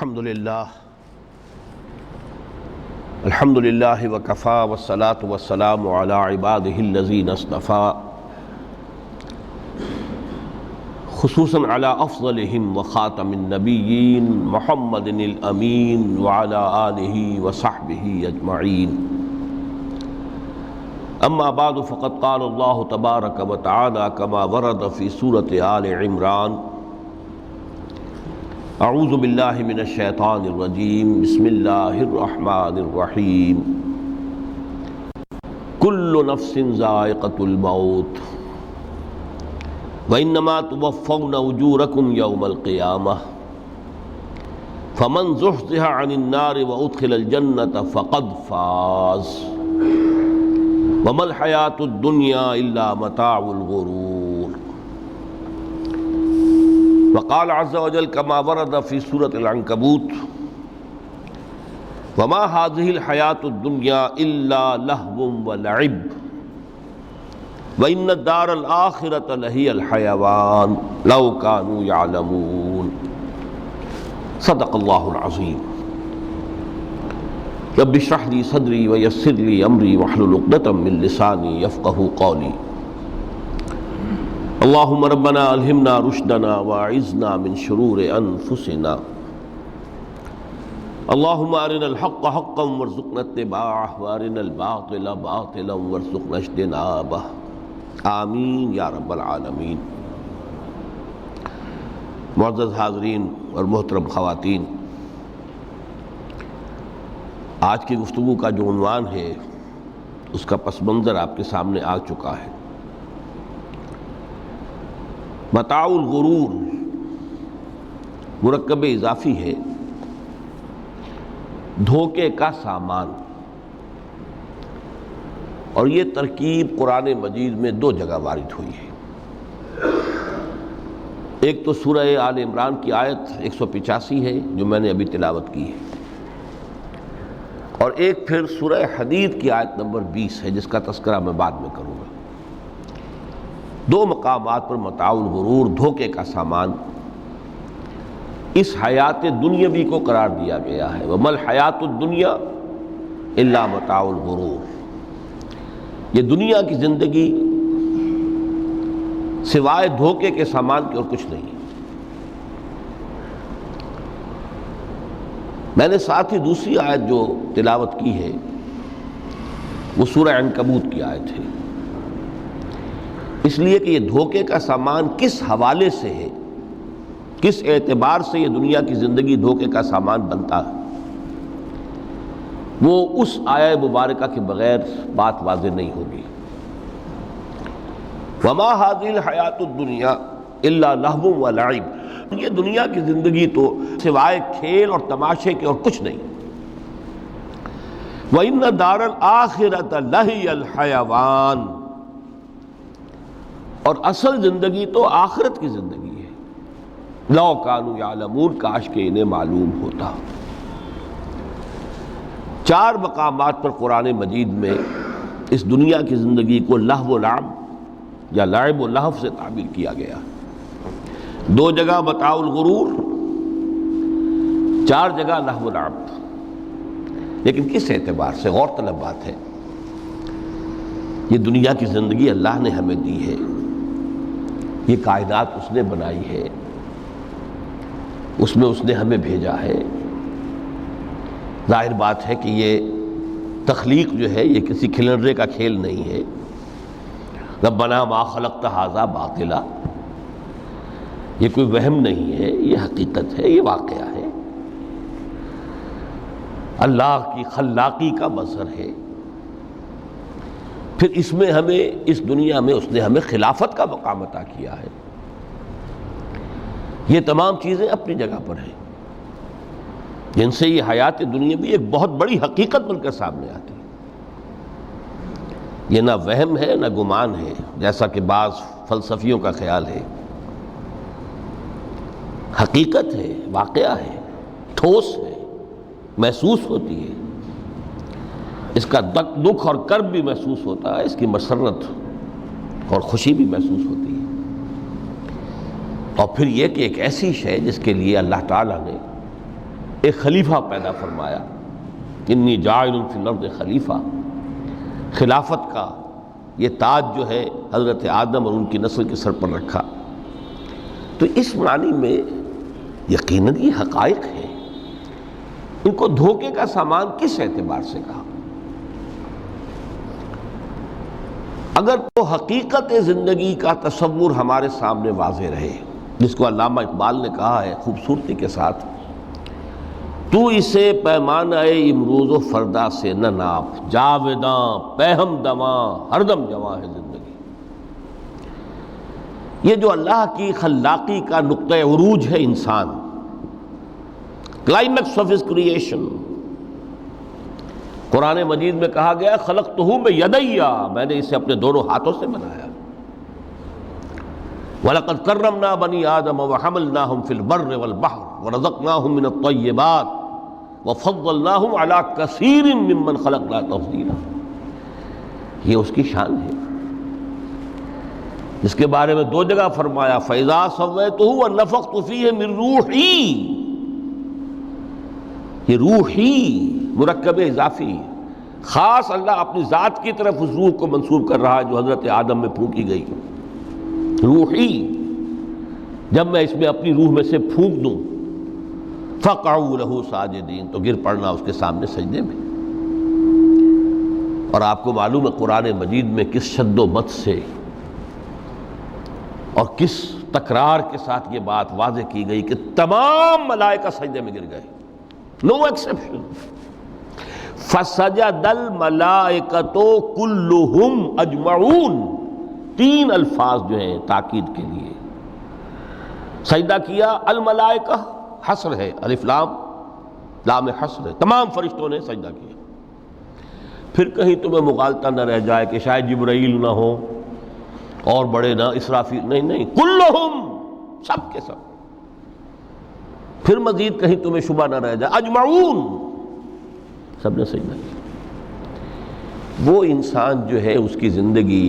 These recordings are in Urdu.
الحمد للہ وکفا والصلاة والسلام علی عبادہ الذین اصطفى خصوصاً علی افضلہم وخاتم النبیین محمد الامین وعلی آلہ وصحبہ اجمعین اما بعد فقد قال اللہ تبارک وتعالی کما ورد فی سورۃ آل عمران اعوذ باللہ من الشیطان الرجیم بسم اللہ الرحمن الرحیم کل نفس ذائقۃ الموت وانما توفون اجورکم یوم القیامہ فمن زحزح عن النار وادخل الجنة فقد فاز وما الحیاۃ الدنیا الا متاع الغرور وقال عز وجل كما ورد في سورة العنكبوت وما هذه الحياة الدنيا إلا لهو ولعب وإن الدار الآخرة لهي الحيوان لو كانوا يعلمون صدق الله العظيم رب اشرح لي صدري ويسر لي أمري واحلل عقدة من لساني يفقهوا قولي اللہم ربنا الہمنا رشدنا واعذنا من شرور انفسنا اللہم ارنا الحق حقا وارزقنا اتباعہ وارنا الباطل باطلا وارزقنا اجتنابہ آمین یا رب العالمین۔ معزز حاضرین اور محترم خواتین، آج کی گفتگو کا جو عنوان ہے اس کا پس منظر آپ کے سامنے آ چکا ہے۔ متاع الغرور مرکب اضافی ہے، دھوکے کا سامان، اور یہ ترکیب قرآن مجید میں دو جگہ وارد ہوئی ہے۔ ایک تو سورہ آل عمران کی آیت 185 ہے جو میں نے ابھی تلاوت کی ہے، اور ایک پھر سورہ حدید کی آیت نمبر 20 ہے جس کا تذکرہ میں بعد میں کروں گا۔ دو مقامات پر متاع الغرور، دھوکے کا سامان، اس حیات دنیاوی کو قرار دیا گیا ہے۔ وَمَا الْحَيَاةُ الدُّنْيَا إِلَّا مَتَاعُ الْغُرُورِ، یہ دنیا کی زندگی سوائے دھوکے کے سامان کے اور کچھ نہیں۔ میں نے ساتھ ہی دوسری آیت جو تلاوت کی ہے وہ سورہ عنکبوت کی آیت ہے، اس لیے کہ یہ دھوکے کا سامان کس حوالے سے ہے، کس اعتبار سے یہ دنیا کی زندگی دھوکے کا سامان بنتا ہے، وہ اس آیہ مبارکہ کے بغیر بات واضح نہیں ہوگی۔ وَمَا هَذِهِ الْحَيَاةُ الدُّنْيَا إِلَّا لَهْوٌ وَلَعِبٌ، یہ دنیا کی زندگی تو سوائے کھیل اور تماشے کے اور کچھ نہیں۔ وَإِنَّ دَارَ الْآخِرَةَ لَهِيَ الْحَيَوَانُ، اور اصل زندگی تو آخرت کی زندگی ہے۔ لو کانوا یعلمون، کاش کہ انہیں معلوم ہوتا۔ چار مقامات پر قرآن مجید میں اس دنیا کی زندگی کو لہو و لعب یا لعب و لہو سے تعبیر کیا گیا۔ دو جگہ متاع الغرور، چار جگہ لہو و لعب۔ لیکن کس اعتبار سے؟ غور طلب بات ہے۔ یہ دنیا کی زندگی اللہ نے ہمیں دی ہے، یہ کائنات اس نے بنائی ہے، اس میں اس نے ہمیں بھیجا ہے۔ ظاہر بات ہے کہ یہ تخلیق جو ہے یہ کسی کھلنڈرے کا کھیل نہیں ہے۔ ربنا ما خلقت ھذا باطلا، یہ کوئی وہم نہیں ہے، یہ حقیقت ہے، یہ واقعہ ہے، اللہ کی خلاقی کا مظہر ہے۔ پھر اس میں ہمیں، اس دنیا میں اس نے ہمیں خلافت کا مقام عطا کیا ہے۔ یہ تمام چیزیں اپنی جگہ پر ہیں جن سے یہ حیات دنیا بھی ایک بہت بڑی حقیقت بن کر سامنے آتی ہے۔ یہ نہ وہم ہے نہ گمان ہے جیسا کہ بعض فلسفیوں کا خیال ہے، حقیقت ہے، واقعہ ہے، ٹھوس ہے، محسوس ہوتی ہے، اس کا دکھ اور کرب بھی محسوس ہوتا ہے، اس کی مسرت اور خوشی بھی محسوس ہوتی ہے۔ اور پھر یہ کہ ایک ایسی شے جس کے لیے اللہ تعالیٰ نے ایک خلیفہ پیدا فرمایا، انی جاعل فی الارض خلیفہ، خلافت کا یہ تاج جو ہے حضرت آدم اور ان کی نسل کے سر پر رکھا۔ تو اس معنی میں یقیناً یہ حقائق ہیں، ان کو دھوکے کا سامان کس اعتبار سے کہا؟ اگر تو حقیقت زندگی کا تصور ہمارے سامنے واضح رہے، جس کو علامہ اقبال نے کہا ہے خوبصورتی کے ساتھ، تو اسے پیمانہ امروز و فردا سے نہ ناپ، جاوداں پہم دواں ہر دم جواں ہے زندگی۔ یہ جو اللہ کی خلاقی کا نقطہ عروج ہے انسان، کلائمیکس آف ہز کریشن، قرآن مجید میں کہا گیا خلقتہ بیدی، میں نے اسے اپنے دونوں ہاتھوں سے بنایا۔ وَلَقَدْ كَرَّمْنَا بَنِي آدَمَ وَحَمَلْنَاهُمْ فِي الْبَرِّ وَالْبَحْرِ وَرَزَقْنَاهُمْ مِنَ الطَّيِّبَاتِ وَفَضَّلْنَاهُمْ عَلَى كَثِيرٍ مِّمَّنْ خَلَقْنَا تَفْضِيلًا۔ یہ اس کی شان ہے، جس کے بارے میں دو جگہ فرمایا فَإِذَا سَوَّيْتُهُ وَنَفَخْتُ فِيهِ مِن رُوحِي، یہ روحی مرکب اضافی، خاص اللہ اپنی ذات کی طرف اس روح کو منسوب کر رہا ہے جو حضرت آدم میں پھونکی گئی۔ روحی، جب میں اس میں اپنی روح میں سے پھونک دوں، فَقَعُوا لَهُ سَاجِدِينَ، تو گر پڑنا اس کے سامنے سجدے میں۔ اور آپ کو معلوم ہے قرآن مجید میں کس شد و مت سے اور کس تکرار کے ساتھ یہ بات واضح کی گئی کہ تمام ملائکہ سجدے میں گر گئے، نو ایکسیپشن۔ فَسَجَدَ الْمَلَائِكَةُ كُلُّهُمْ أَجْمَعُونَ، تین الفاظ جو ہیں تاکید کے لیے، سجدہ کیا الملائکہ، حصر ہے، الف لام، لام حصر ہے، تمام فرشتوں نے سجدہ کیا۔ پھر کہیں تمہیں مغالطہ نہ رہ جائے کہ شاید جبرائیل نہ ہو اور بڑے نہ اسرافیل، نہیں، کلہم، سب کے سب۔ پھر مزید کہیں تمہیں شبہ نہ رہ جائے، اجمعون، سب نے سجدہ کیا۔ وہ انسان جو ہے اس کی زندگی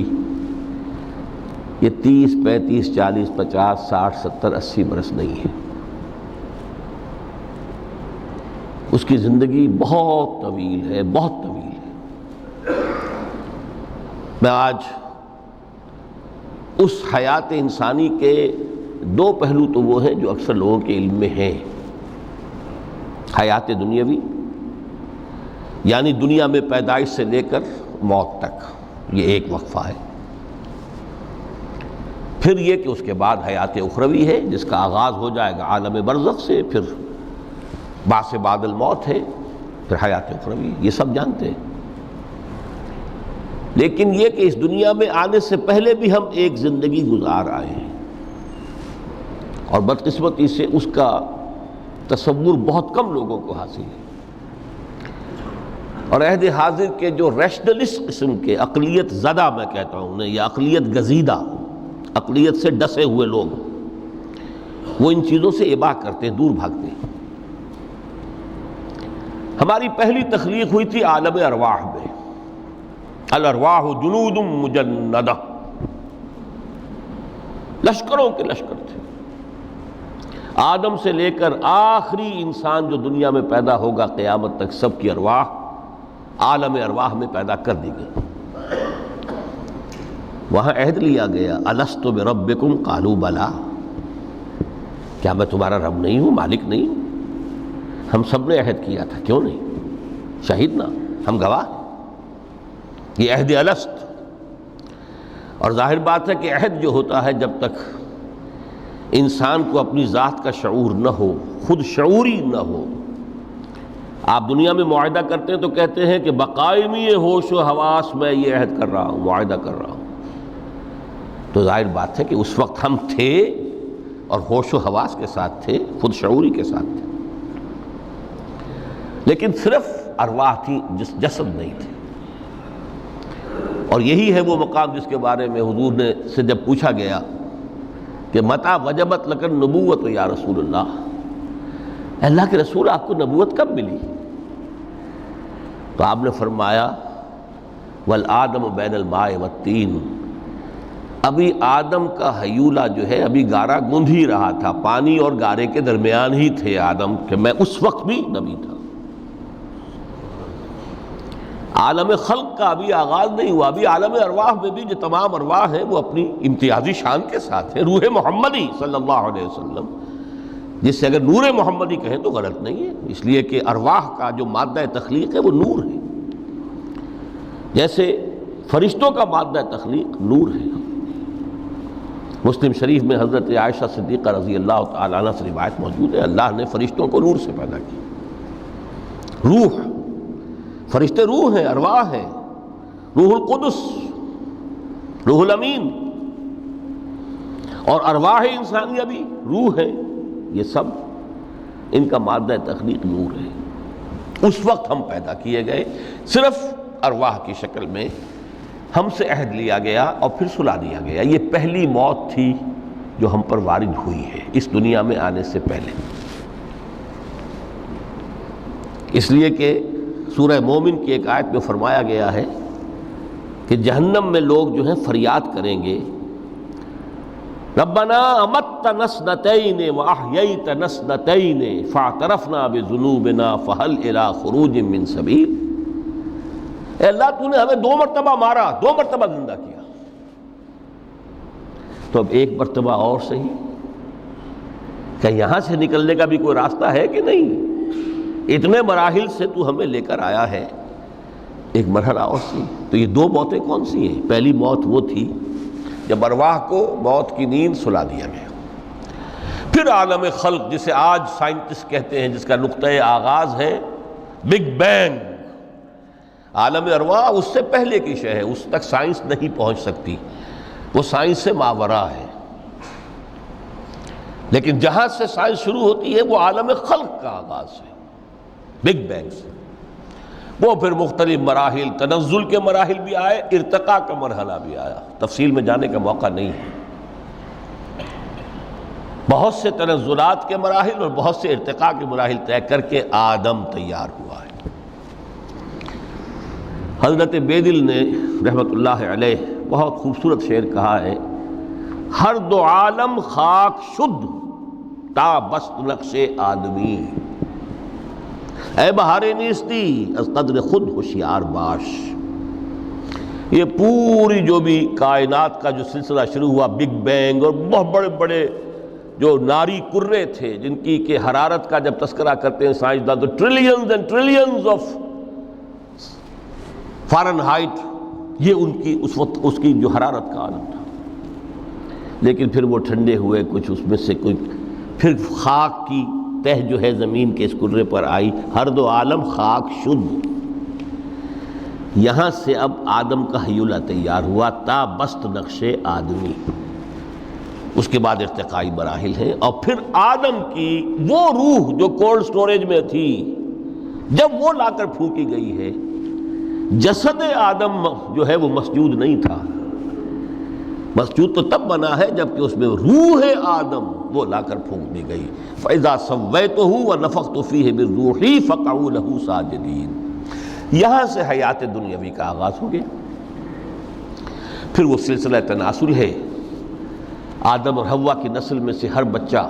یہ 30 35 40 50 60 70 80 برس نہیں ہے، اس کی زندگی بہت طویل ہے، بہت طویل ہے۔ میں آج اس حیات انسانی کے دو پہلو تو وہ ہیں جو اکثر لوگوں کے علم میں ہیں، حیات دنیاوی یعنی دنیا میں پیدائش سے لے کر موت تک، یہ ایک وقفہ ہے۔ پھر یہ کہ اس کے بعد حیات اخروی ہے جس کا آغاز ہو جائے گا عالم برزخ سے، پھر بعث بعد الموت ہے، پھر حیات اخروی، یہ سب جانتے ہیں۔ لیکن یہ کہ اس دنیا میں آنے سے پہلے بھی ہم ایک زندگی گزار آئے ہیں، اور بدقسمتی سے اس کا تصور بہت کم لوگوں کو حاصل ہے۔ اور عہد حاضر کے جو ریشنلسٹ قسم کے عقلیت زدہ میں کہتا ہوں انہیں، یا عقلیت گزیدہ، عقلیت سے ڈسے ہوئے لوگ، وہ ان چیزوں سے ابا کرتے ہیں، دور بھاگتے ہیں۔ ہماری پہلی تخلیق ہوئی تھی عالم ارواح میں، الارواح جنود مجندہ، لشکروں کے لشکر تھے۔ آدم سے لے کر آخری انسان جو دنیا میں پیدا ہوگا قیامت تک، سب کی ارواح عالم ارواح میں پیدا کر دی گئی۔ وہاں عہد لیا گیا الست بربکم قالوا بلا، کیا میں تمہارا رب نہیں ہوں، مالک نہیں ہوں؟ ہم سب نے عہد کیا تھا، کیوں نہیں؟ شہیدنا، ہم گواہ ہیں، یہ عہد الست۔ اور ظاہر بات ہے کہ عہد جو ہوتا ہے جب تک انسان کو اپنی ذات کا شعور نہ ہو، خود شعوری نہ ہو، آپ دنیا میں معاہدہ کرتے ہیں تو کہتے ہیں کہ بقائمی ہوش و حواس میں یہ عہد کر رہا ہوں، معاہدہ کر رہا ہوں، تو ظاہر بات ہے کہ اس وقت ہم تھے اور ہوش و حواس کے ساتھ تھے، خود شعوری کے ساتھ تھے، لیکن صرف ارواح تھی، جسد نہیں تھے۔ اور یہی ہے وہ مقام جس کے بارے میں حضور نے سے جب پوچھا گیا کہ متى وجبت لک النبوۃ یا رسول اللہ، اللہ کے رسول آپ کو نبوت کب ملی؟ تو آپ نے فرمایا والآدم بین الماء والطین، ابھی آدم کا حیولہ جو ہے ابھی گارا گوندھ ہی رہا تھا، پانی اور گارے کے درمیان ہی تھے آدم، کہ میں اس وقت بھی نبی تھا۔ عالم خلق کا ابھی آغاز نہیں ہوا، ابھی عالم ارواح میں بھی جو تمام ارواح ہیں وہ اپنی امتیازی شان کے ساتھ ہیں۔ روح محمدی صلی اللہ علیہ وسلم، جس سے اگر نور محمدی کہیں تو غلط نہیں ہے، اس لیے کہ ارواح کا جو مادہ تخلیق ہے وہ نور ہے، جیسے فرشتوں کا مادہ تخلیق نور ہے۔ مسلم شریف میں حضرت عائشہ صدیقہ رضی اللہ تعالیٰ عنہ سے روایت موجود ہے، اللہ نے فرشتوں کو نور سے پیدا کیا۔ روح، فرشتے روح ہیں، ارواح ہیں، روح القدس، روح الامین، اور ارواح انسانیہ بھی روح ہے، یہ سب ان کا مادہ تخلیق نور ہے۔ اس وقت ہم پیدا کیے گئے، صرف ارواح کی شکل میں ہم سے عہد لیا گیا اور پھر سلا دیا گیا۔ یہ پہلی موت تھی جو ہم پر وارد ہوئی ہے اس دنیا میں آنے سے پہلے، اس لیے کہ سورہ مومن کی ایک آیت میں فرمایا گیا ہے کہ جہنم میں لوگ جو ہیں فریاد کریں گے، ربنا امتنا اثنتین واحییتنا اثنتین فاعترفنا بذنوبنا فہل الی خروج من سبیل۔ اے اللہ، تو نے ہمیں 2 مرتبہ مارا، 2 مرتبہ زندہ کیا، تو اب 1 مرتبہ اور صحیح، کہ یہاں سے نکلنے کا بھی کوئی راستہ ہے کہ نہیں؟ اتنے مراحل سے تو ہمیں لے کر آیا ہے، ایک مرحلہ اور سی۔ تو یہ 2 موتیں کون سی ہیں؟ پہلی موت وہ تھی جب ارواح کو موت کی نیند سلا دیا گیا۔ پھر عالم خلق، جسے آج سائنٹسٹ کہتے ہیں، جس کا نقطۂ آغاز ہے بگ بینگ، عالم ارواح اس سے پہلے کی شے ہے، اس تک سائنس نہیں پہنچ سکتی، وہ سائنس سے ماوراء ہے۔ لیکن جہاں سے سائنس شروع ہوتی ہے وہ عالم خلق کا آغاز ہے، بگ بینگ سے۔ وہ پھر مختلف مراحل، تنزل کے مراحل بھی آئے، ارتقاء کا مرحلہ بھی آیا، تفصیل میں جانے کا موقع نہیں ہے۔ بہت سے تنزلات کے مراحل اور بہت سے ارتقاء کے مراحل طے کر کے آدم تیار ہوا ہے۔ حضرت بیدل نے رحمت اللہ علیہ بہت خوبصورت شعر کہا ہے، ہر 2 عالم خاک شد تا بست نقش آدمی، اے بہار نیستی از قدر خود ہوشیار باش۔ یہ پوری جو بھی کائنات کا جو سلسلہ شروع ہوا، بگ بینگ، اور بہت بڑے بڑے جو ناری کرے تھے جن کی کہ حرارت کا جب تذکرہ کرتے ہیں سائنسداں تو trillions and trillions of foreign height, یہ ان کی اس وقت اس کی جو حرارت کا عالم تھا۔ لیکن پھر وہ ٹھنڈے ہوئے، کچھ اس میں سے کچھ، پھر خاک کی تہ جو ہے زمین کے اس کرے پر آئی، ہر 2 عالم خاک شد۔ یہاں سے اب آدم کا حیولہ تیار ہوا، تا بست نقش آدمی۔ اس کے بعد ارتقائی مراحل ہیں، اور پھر آدم کی وہ روح جو کولڈ سٹوریج میں تھی، جب وہ لا کر پھونکی گئی ہے، جسد آدم جو ہے وہ مسجود نہیں تھا، مسجود تو تب بنا ہے جب کہ اس میں روح آدم وہ لا کر پھونک دی گئی۔ فَإِذَا سَوَّيْتُهُ وَنَفَخْتُ فِيهِ مِن رُوحِي فَقَعُوا لَهُ سَاجِدِينَ۔ یہاں سے حیات دنیاوی کا آغاز ہو گیا۔ پھر وہ سلسلہ تناسل ہے، آدم اور حوا کی نسل میں سے ہر بچہ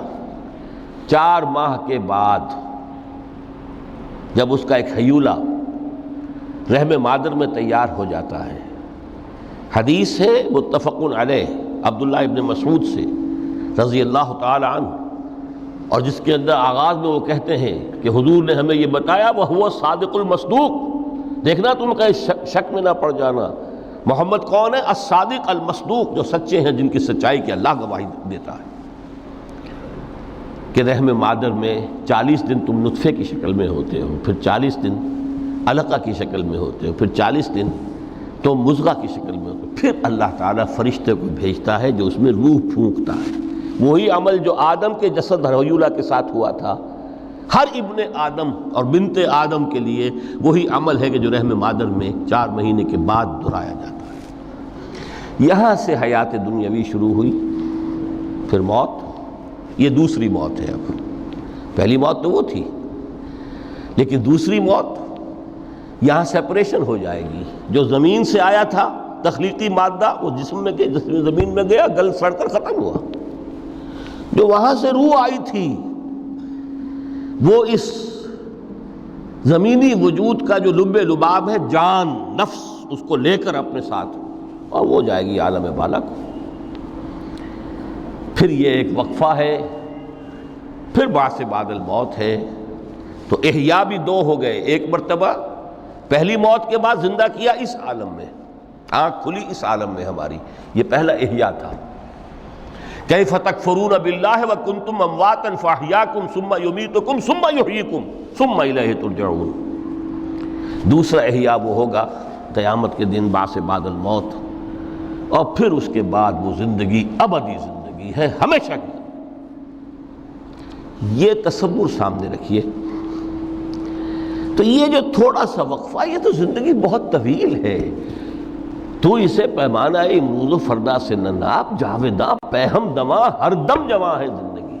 4 ماہ کے بعد جب اس کا ایک حیولہ رحم مادر میں تیار ہو جاتا ہے، حدیث ہے متفق علیہ عبداللہ ابن مسعود سے رضی اللہ تعالی عنہ، اور جس کے اندر آغاز میں وہ کہتے ہیں کہ حضور نے ہمیں یہ بتایا، وَهُوَ الصَّادِقُ الْمَصْدُوقُ، دیکھنا تم کہیں شک میں نہ پڑ جانا، محمد کون ہے؟ الصادق المصدوق، جو سچے ہیں، جن کی سچائی کی اللہ گواہی دیتا ہے، کہ رحم مادر میں 40 دن تم نطفے کی شکل میں ہوتے ہو، پھر 40 دن علقہ کی شکل میں ہوتے ہو، پھر 40 دن تو مضغہ کی شکل میں ہوتے ہو، پھر اللہ تعالیٰ فرشتے کو بھیجتا ہے جو اس میں روح پھونکتا ہے۔ وہی عمل جو آدم کے جسد حیولہ کے ساتھ ہوا تھا، ہر ابن آدم اور بنت آدم کے لیے وہی عمل ہے کہ جو رحم مادر میں 4 مہینے کے بعد دہرایا جاتا ہے۔ یہاں سے حیات دنیاوی شروع ہوئی، پھر موت، یہ دوسری موت ہے۔ اب پہلی موت تو وہ تھی، لیکن دوسری موت یہاں سیپریشن ہو جائے گی، جو زمین سے آیا تھا تخلیقی مادہ وہ جسم میں گیا، جسم زمین میں گیا، گل سڑ کر ختم ہوا۔ جو وہاں سے روح آئی تھی وہ اس زمینی وجود کا جو لب لباب ہے، جان، نفس، اس کو لے کر اپنے ساتھ، اور وہ جائے گی عالم بالا کو۔ پھر یہ ایک وقفہ ہے، پھر بعث بعد الموت ہے۔ تو احیاء بھی دو ہو گئے، ایک مرتبہ پہلی موت کے بعد زندہ کیا اس عالم میں، آنکھ کھلی اس عالم میں ہماری، یہ پہلا احیاء تھا۔ کیف تکفرون باللہ وکنتم امواتا فاحیاکم ثم یمیتکم ثم یحییکم ثم الیہ ترجعون۔ دوسرا احیاء وہ ہوگا قیامت کے دن، بعث بعد الموت، اور پھر اس کے بعد وہ زندگی ابدی زندگی ہے، ہمیشہ کی۔ یہ تصور سامنے رکھیے۔ تو یہ جو تھوڑا سا وقفہ، یہ تو زندگی بہت طویل ہے۔ تو اسے پیمانہ امروز و فردا سے نناب، جاویداں پہم دماں، ہر دم جواں ہے زندگی۔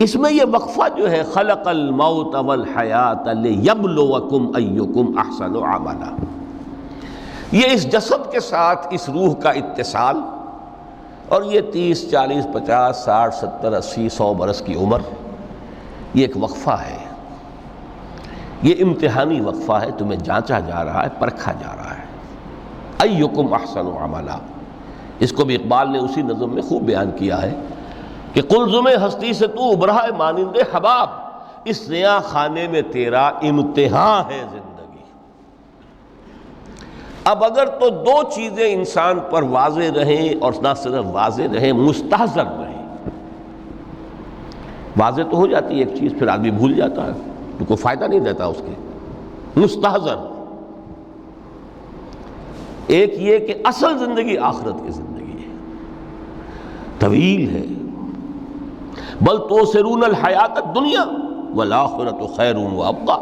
اس میں یہ وقفہ جو ہے، خلق الموت والحیات لیبلوکم ایکم احسن عملا، یہ اس جسد کے ساتھ اس روح کا اتصال، اور یہ 30 40 50 60 70 80 100 برس کی عمر، یہ ایک وقفہ ہے، یہ امتحانی وقفہ ہے، تمہیں جانچا جا رہا ہے، پرکھا جا رہا ہے۔ ایکم احسن عملا، اس کو بھی اقبال نے اسی نظم میں خوب بیان کیا ہے کہ قلزم ہستی سے تو ابھرا ہے مانند حباب، اس نیا خانے میں تیرا امتحان ہے زندگی۔ اب اگر تو دو چیزیں انسان پر واضح رہیں، اور نہ صرف واضح رہیں، مستحضر رہیں۔ واضح تو ہو جاتی ہے ایک چیز، پھر آدمی بھول جاتا ہے تو کوئی فائدہ نہیں دیتا اس کے۔ مستحضر ایک یہ کہ اصل زندگی آخرت کی زندگی ہے، طویل ہے۔ بل توسرون الحیات الدنیا والآخرۃ خیر وابقیٰ،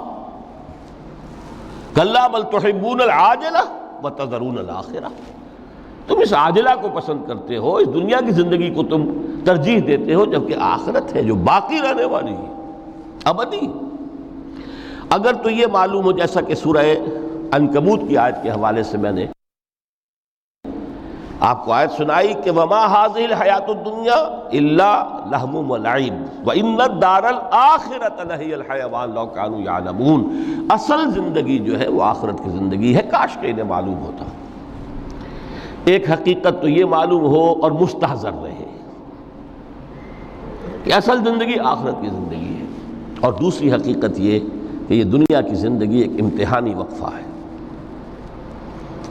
کلا بل تحبون العاجلہ وتذرون الآخرہ، تم اس عاجلہ کو پسند کرتے ہو، اس دنیا کی زندگی کو تم ترجیح دیتے ہو، جبکہ آخرت ہے جو باقی رہنے والی ہے، ابدی۔ اگر تو یہ معلوم ہو، جیسا کہ سورہ عنکبوت کی آیت کے حوالے سے میں نے آپ کو آیت سنائی کہ وَمَا هَٰذِهِ الْحَيَاةُ الدُّنْيَا إِلَّا لَهْوٌ وَلَعِبٌ وَإِنَّ الدَّارَ الْآخِرَةَ لَهِيَ الْحَيَوَانُ لَوْ كَانُوا يَعْلَمُونَ، اصل زندگی جو ہے وہ آخرت کی زندگی ہے، کاش کہ انہیں معلوم ہوتا۔ ایک حقیقت تو یہ معلوم ہو اور مستحضر رہے کہ اصل زندگی آخرت کی زندگی ہے، اور دوسری حقیقت یہ کہ یہ دنیا کی زندگی ایک امتحانی وقفہ ہے۔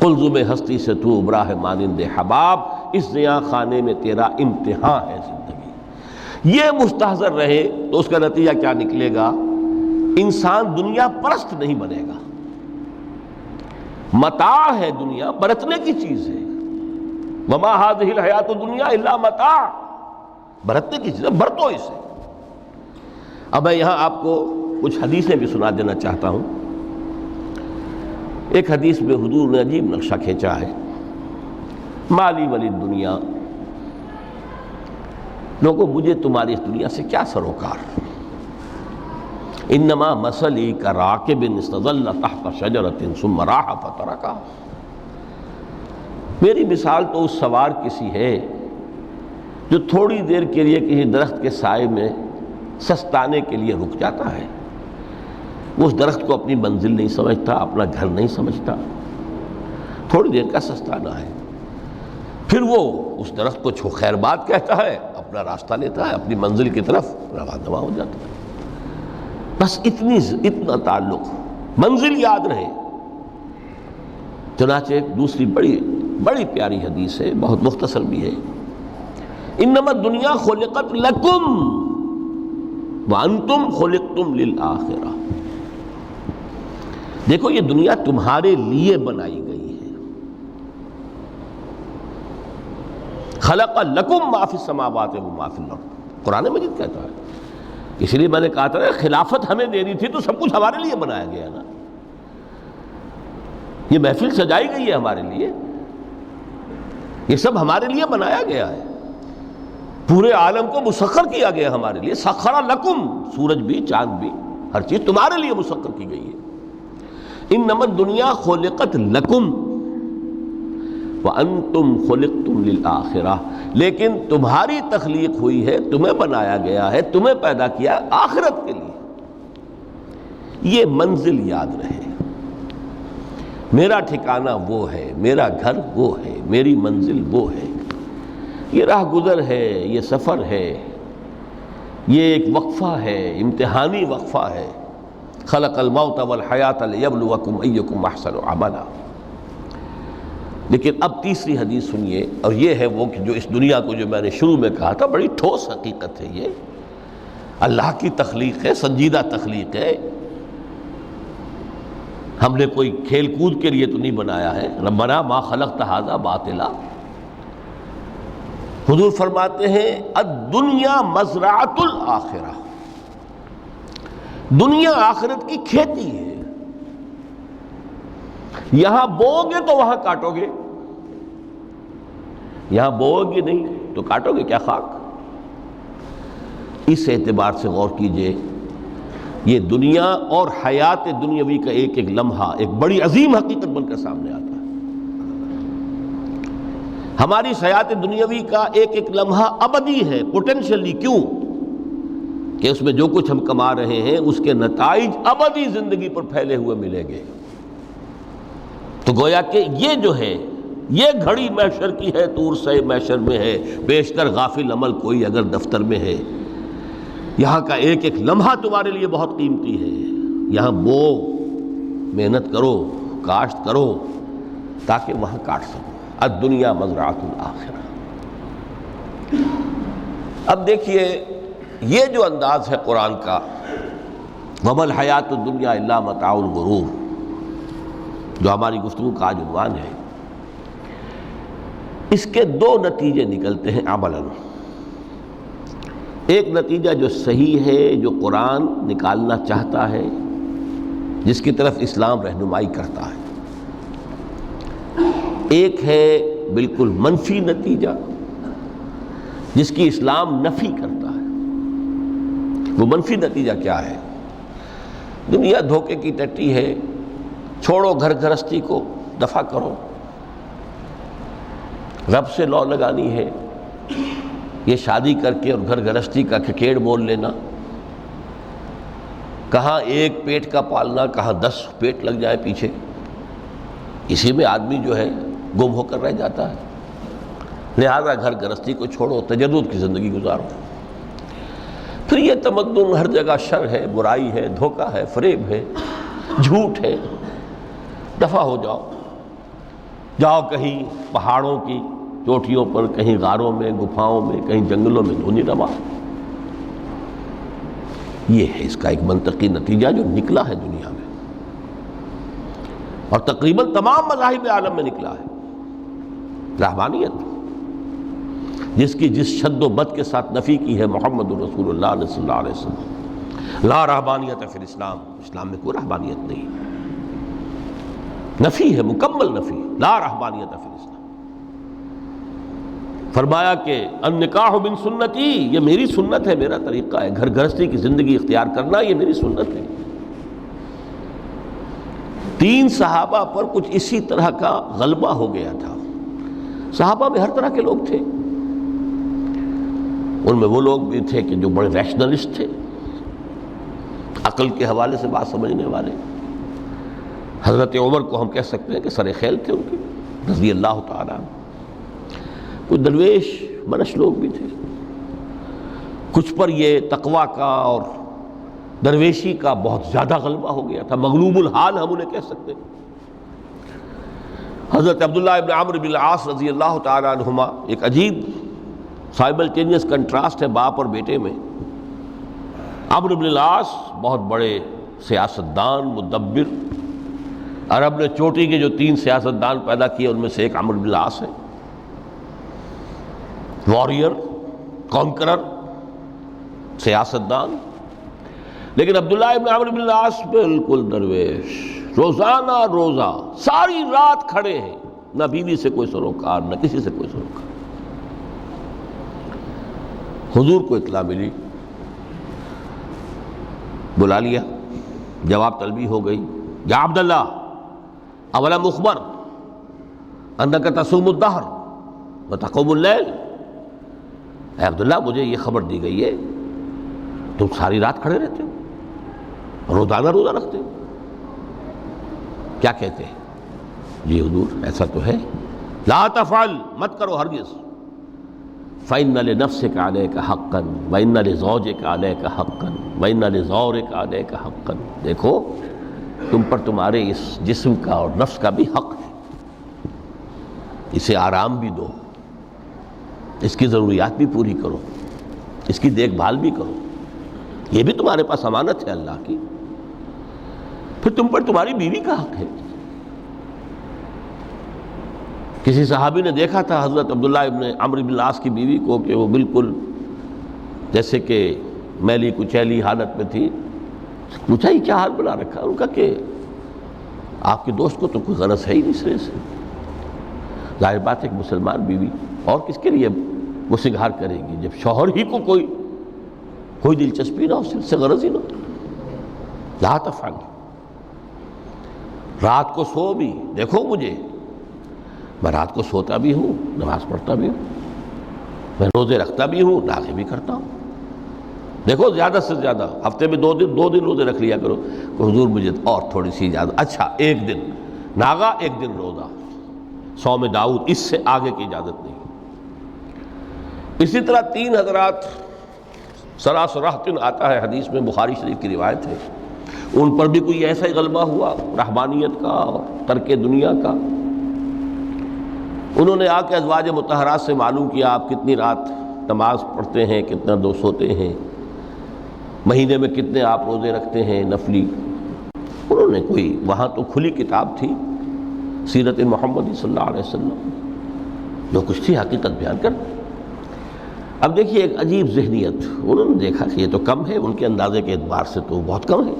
قلزم ہستی سے تو ابھرا ہے مانند حباب، اس نیا خانے میں تیرا امتحان ہے زندگی۔ یہ مستحضر رہے تو اس کا نتیجہ کیا نکلے گا؟ انسان دنیا پرست نہیں بنے گا۔ متاع ہے دنیا، برتنے کی چیز ہے۔ وما هذه الحیات الدنیا الا متاع، برتنے کی چیز ہے، برتو اسے۔ اب میں یہاں آپ کو کچھ حدیثیں بھی سنا دینا چاہتا ہوں۔ ایک حدیث میں حضور نے عجیب نقشہ کھینچا ہے، مالی ولی دنیا، لوگوں مجھے تمہاری اس دنیا سے کیا سروکار؟ انما مثلی کراکب استظل تحت شجرۃ ثم راح فترکھا، میری مثال تو اس سوار کسی ہے جو تھوڑی دیر کے لیے کسی درخت کے سائے میں سستانے کے لیے رک جاتا ہے۔ وہ اس درخت کو اپنی منزل نہیں سمجھتا، اپنا گھر نہیں سمجھتا، تھوڑی دیر کا سستانا ہے، پھر وہ اس درخت کو خیر بات کہتا ہے، اپنا راستہ لیتا ہے، اپنی منزل کی طرف روانہ ہو جاتا ہے۔ بس اتنا تعلق، منزل یاد رہے۔ چنانچہ ایک دوسری بڑی پیاری حدیث ہے، بہت مختصر بھی ہے، انما الدنیا خلقت لکم وانتم خلقتم للآخرہ، دیکھو یہ دنیا تمہارے لیے بنائی گئی ہے۔ خلق لکم ما فی السماوات و ما فی الارض، قرآن مجید کہتا ہے۔ اس لیے میں نے کہا تھا خلافت ہمیں دینی تھی تو سب کچھ ہمارے لیے بنایا گیا نا، یہ محفل سجائی گئی ہے ہمارے لیے، یہ سب ہمارے لیے بنایا گیا ہے، پورے عالم کو مسخر کیا گیا ہمارے لیے۔ سخر لکم، سورج بھی، چاند بھی، ہر چیز تمہارے لیے مسخر کی گئی ہے۔ انما الدنیا خلقت لکم، وَأَنْتُمْ خُلِقْتُمْ لِلْآخِرَةِ، لیکن تمہاری تخلیق ہوئی ہے، تمہیں بنایا گیا ہے، تمہیں پیدا کیا آخرت کے لیے۔ یہ منزل یاد رہے، میرا ٹھکانہ وہ ہے، میرا گھر وہ ہے، میری منزل وہ ہے، یہ راہ گزر ہے، یہ سفر ہے، یہ ایک وقفہ ہے، امتحانی وقفہ ہے۔ خلق الموت والحیات لیبلوکم ایکم احسن عملا۔ لیکن اب تیسری حدیث سنیے، اور یہ ہے وہ کہ جو اس دنیا کو جو میں نے شروع میں کہا تھا، بڑی ٹھوس حقیقت ہے، یہ اللہ کی تخلیق ہے، سنجیدہ تخلیق ہے، ہم نے کوئی کھیل کود کے لیے تو نہیں بنایا ہے۔ ربنا ما خلقت ھذا باطلا۔ حضور فرماتے ہیں الدنیا مزرعۃ الآخرہ، دنیا آخرت کی کھیتی ہے، یہاں بوؤ گے تو وہاں کاٹو گے، یہاں بوؤ گے نہیں تو کاٹو گے کیا خاک۔ اس اعتبار سے غور کیجئے، یہ دنیا اور حیات دنیاوی کا ایک ایک لمحہ ایک بڑی عظیم حقیقت بن کر سامنے آتا ہے۔ ہماری حیات دنیاوی کا ایک ایک لمحہ ابدی ہے، پوٹینشلی، کیوں کہ اس میں جو کچھ ہم کما رہے ہیں اس کے نتائج ابدی زندگی پر پھیلے ہوئے ملیں گے۔ تو گویا کہ یہ جو ہے، یہ گھڑی محشر کی ہے، طور سے محشر میں ہے، بیشتر غافل عمل کوئی اگر دفتر میں ہے، یہاں کا ایک ایک لمحہ تمہارے لیے بہت قیمتی ہے، یہاں بو، محنت کرو، کاشت کرو تاکہ وہاں کاٹ سکو۔ الدنیا مزرعۃ الآخرہ۔ اب دیکھیے یہ جو انداز ہے قرآن کا، وَمَا الْحَيَاةُ الدُّنْيَا إِلَّا مَتَاعُ الْغُرُورِ، جو ہماری گفتگو کا آج عنوان ہے، اس کے دو نتیجے نکلتے ہیں عملاً۔ ایک نتیجہ جو صحیح ہے، جو قرآن نکالنا چاہتا ہے، جس کی طرف اسلام رہنمائی کرتا ہے، ایک ہے بالکل منفی نتیجہ جس کی اسلام نفی کرتا ہے۔ وہ منفی نتیجہ کیا ہے؟ دنیا دھوکے کی ٹٹی ہے، چھوڑو گھر گھرستی کو، دفع کرو، رب سے لو لگانی ہے، یہ شادی کر کے اور گھر گھرستی کا کھکیڑ مول لینا، کہاں ایک پیٹ کا پالنا، کہاں 10 پیٹ لگ جائے پیچھے، اسی میں آدمی جو ہے گم ہو کر رہ جاتا ہے۔ لہذا گھر گھرستی کو چھوڑو، تجدد کی زندگی گزارو۔ پھر یہ تمدن ہر جگہ شر ہے، برائی ہے، دھوکہ ہے، فریب ہے، جھوٹ ہے، دفع ہو جاؤ، جاؤ کہیں پہاڑوں کی چوٹیوں پر، کہیں غاروں میں، گپھاؤں میں، کہیں جنگلوں میں دھونی روا۔ یہ ہے اس کا ایک منطقی نتیجہ جو نکلا ہے دنیا میں، اور تقریباً تمام مذاہب عالم میں نکلا ہے۔ رہبانیت، جس کی جس شد و بد کے ساتھ نفی کی ہے محمد رسول اللہ صلی اللہ علیہ وسلم، لا رہبانیت فی الاسلام، اسلام میں کوئی رہبانیت نہیں، نفی ہے، مکمل نفی، لا رہبانیت فی الاسلام۔ فرمایا کہ النکاح من سنتی، یہ میری سنت ہے، میرا طریقہ ہے، گھر گھرستی کی زندگی اختیار کرنا یہ میری سنت ہے۔ 3 صحابہ پر کچھ اسی طرح کا غلبہ ہو گیا تھا۔ صحابہ میں ہر طرح کے لوگ تھے، ان میں وہ لوگ بھی تھے کہ جو بڑے ریشنلسٹ تھے، عقل کے حوالے سے بات سمجھنے والے۔ حضرت عمر کو ہم کہہ سکتے ہیں کہ سر خیل تھے ان کی، رضی اللہ تعالیٰ عنہ۔ کچھ درویش منش لوگ بھی تھے، کچھ پر یہ تقویٰ کا اور درویشی کا بہت زیادہ غلبہ ہو گیا تھا، مغلوب الحال ہم انہیں کہہ سکتے ہیں۔ حضرت عبداللہ ابن عمرو بن العاص رضی اللہ تعالیٰ عنہما، ایک عجیب سائملٹینیس کنٹراسٹ ہے باپ اور بیٹے میں۔ عمرو بن العاص بہت بڑے سیاستدان، مدبر، عرب نے چوٹی کے جو 3 سیاستدان پیدا کیے ان میں سے ایک عمرو بن العاص ہے، واریر، کانکرر، سیاستدان۔ لیکن عبداللہ ابن عمرو بن العاص بالکل درویش، روزانہ روزہ ساری رات کھڑے ہیں، نہ بیوی سے کوئی سروکار، نہ کسی سے کوئی سروکار۔ حضور کو اطلاع ملی، بلا لیا، جواب طلبی ہو گئی، یا عبداللہ اولم اخبر انک تصوم الدہر وتقوم اللیل، اے عبداللہ مجھے یہ خبر دی گئی ہے تم ساری رات کھڑے رہتے ہو، روزانہ روزہ رکھتے ہو۔ کیا کہتے ہیں؟ جی حضور ایسا تو ہے۔ لا تفعل، مت کرو ہرگز۔ فإن لنفسك عليك حقا وإن لزوجك عليك حقا وإن لزورك عليك حقا، دیکھو تم پر تمہارے اس جسم کا اور نفس کا بھی حق ہے، اسے آرام بھی دو، اس کی ضروریات بھی پوری کرو، اس کی دیکھ بھال بھی کرو، یہ بھی تمہارے پاس امانت ہے اللہ کی۔ پھر تم پر تمہاری بیوی کا حق ہے۔ کسی صحابی نے دیکھا تھا حضرت عبداللہ ابن عمرو بن العاص کی بیوی کو کہ وہ بالکل جیسے کہ میلی کچیلی حالت میں تھی۔ پوچھا یہ کیا حال بنا رکھا؟ ان کا کہ آپ کے دوست کو تو کوئی غرض ہے ہی نہیں سرے سے، ظاہر بات ہے کہ مسلمان بیوی اور کس کے لیے وہ سنگھار کرے گی جب شوہر ہی کو کوئی دلچسپی نہ ہو، اس سے غرض ہی نہ ہو۔ لا تفعل، رات کو سو بھی، دیکھو مجھے میں رات کو سوتا بھی ہوں، نماز پڑھتا بھی ہوں، میں روزے رکھتا بھی ہوں، ناغے بھی کرتا ہوں۔ دیکھو زیادہ سے زیادہ ہفتے میں دو دن روزے رکھ لیا کرو کہ حضور مجھے اور تھوڑی سی اجازت، اچھا ایک دن ناغا ایک دن روزہ، صوم داؤد، اس سے آگے کی اجازت نہیں۔ اسی طرح 3 حضرات سراسراہتن آتا ہے حدیث میں، بخاری شریف کی روایت ہے، ان پر بھی کوئی ایسا ہی غلبہ ہوا رہبانیت کا اور ترک دنیا کا۔ انہوں نے آ کے ازواج مطہرات سے معلوم کیا آپ کتنی رات نماز پڑھتے ہیں، کتنا دو سوتے ہیں، مہینے میں کتنے آپ روزے رکھتے ہیں نفلی۔ انہوں نے کوئی، وہاں تو کھلی کتاب تھی سیرت محمد صلی اللہ علیہ وسلم، جو کچھ تھی حقیقت بیان کر۔ اب دیکھیے ایک عجیب ذہنیت، انہوں نے دیکھا کہ یہ تو کم ہے، ان کے اندازے کے اعتبار سے تو بہت کم ہے،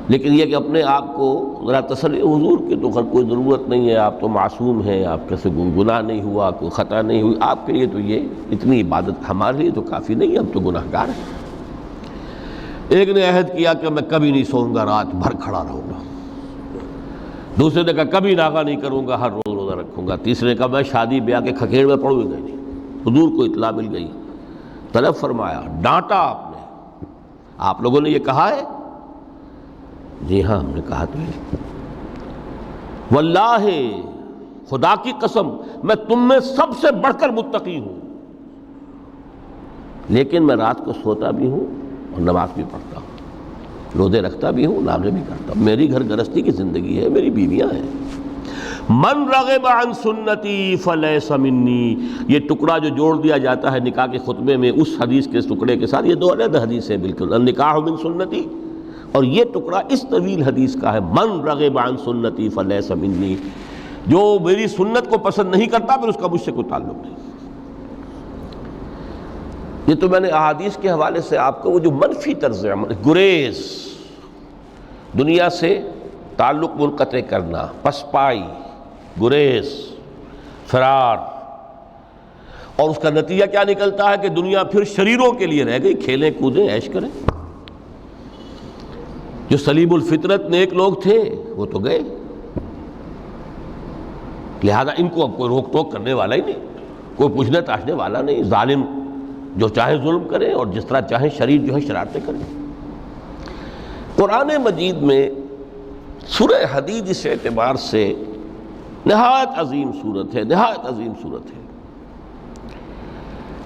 لیکن یہ کہ اپنے آپ کو ذرا تسلی، حضور کی تو کوئی ضرورت نہیں ہے، آپ تو معصوم ہیں، آپ کے سے گناہ نہیں ہوا، کوئی خطا نہیں ہوئی، آپ کے لیے تو یہ اتنی عبادت ہمارے لیے تو کافی نہیں ہے، ہم تو گناہ گار ہیں۔ ایک نے عہد کیا کہ میں کبھی نہیں سوؤں گا، رات بھر کھڑا رہوں گا۔ دوسرے نے کہا کبھی ناغا نہیں کروں گا، ہر روز روزہ رکھوں گا۔ تیسرے نے کہا میں شادی بیاہ کے کھکیڑ میں پڑوں گا نہیں۔ حضور کو اطلاع مل گئی، طلب فرمایا، ڈانٹا آپ نے، آپ لوگوں نے یہ کہا ہے؟ جی ہاں ہم نے کہا تو ہے۔ واللہ، خدا کی قسم میں تم میں سب سے بڑھ کر متقی ہوں، لیکن میں رات کو سوتا بھی ہوں اور نماز بھی پڑھتا ہوں، روزے رکھتا بھی ہوں، ناغے بھی کرتا ہوں، میری گھر گرستی کی زندگی ہے، میری بیویاں ہیں۔ من رغب عن سنتی فلیس منی، یہ ٹکڑا جو جوڑ دیا جاتا ہے نکاح کے خطبے میں اس حدیث کے ٹکڑے کے ساتھ، یہ 2 علیحدہ حدیث ہیں بالکل، النکاح من سنتی، اور یہ ٹکڑا اس طویل حدیث کا ہے، من رغب عن سنتی فلیس منی، جو میری سنت کو پسند نہیں کرتا پھر اس کا مجھ سے کوئی تعلق نہیں۔ یہ تو میں نے احادیث کے حوالے سے آپ کو وہ جو منفی طرز عمل، گریز، دنیا سے تعلق منقطع کرنا، پسپائی، گریز، فرار، اور اس کا نتیجہ کیا نکلتا ہے کہ دنیا پھر شریروں کے لیے رہ گئی، کھیلیں کودیں عیش کریں۔ جو سلیم الفطرت نیک لوگ تھے وہ تو گئے، لہذا ان کو اب کوئی روک ٹوک کرنے والا ہی نہیں، کوئی پوچھنے تاشنے والا نہیں، ظالم جو چاہے ظلم کریں اور جس طرح چاہیں شریر جو ہے شرارتیں کریں۔ قرآن مجید میں سورہ حدید اس اعتبار سے نہایت عظیم صورت ہے، نہایت عظیم صورت ہے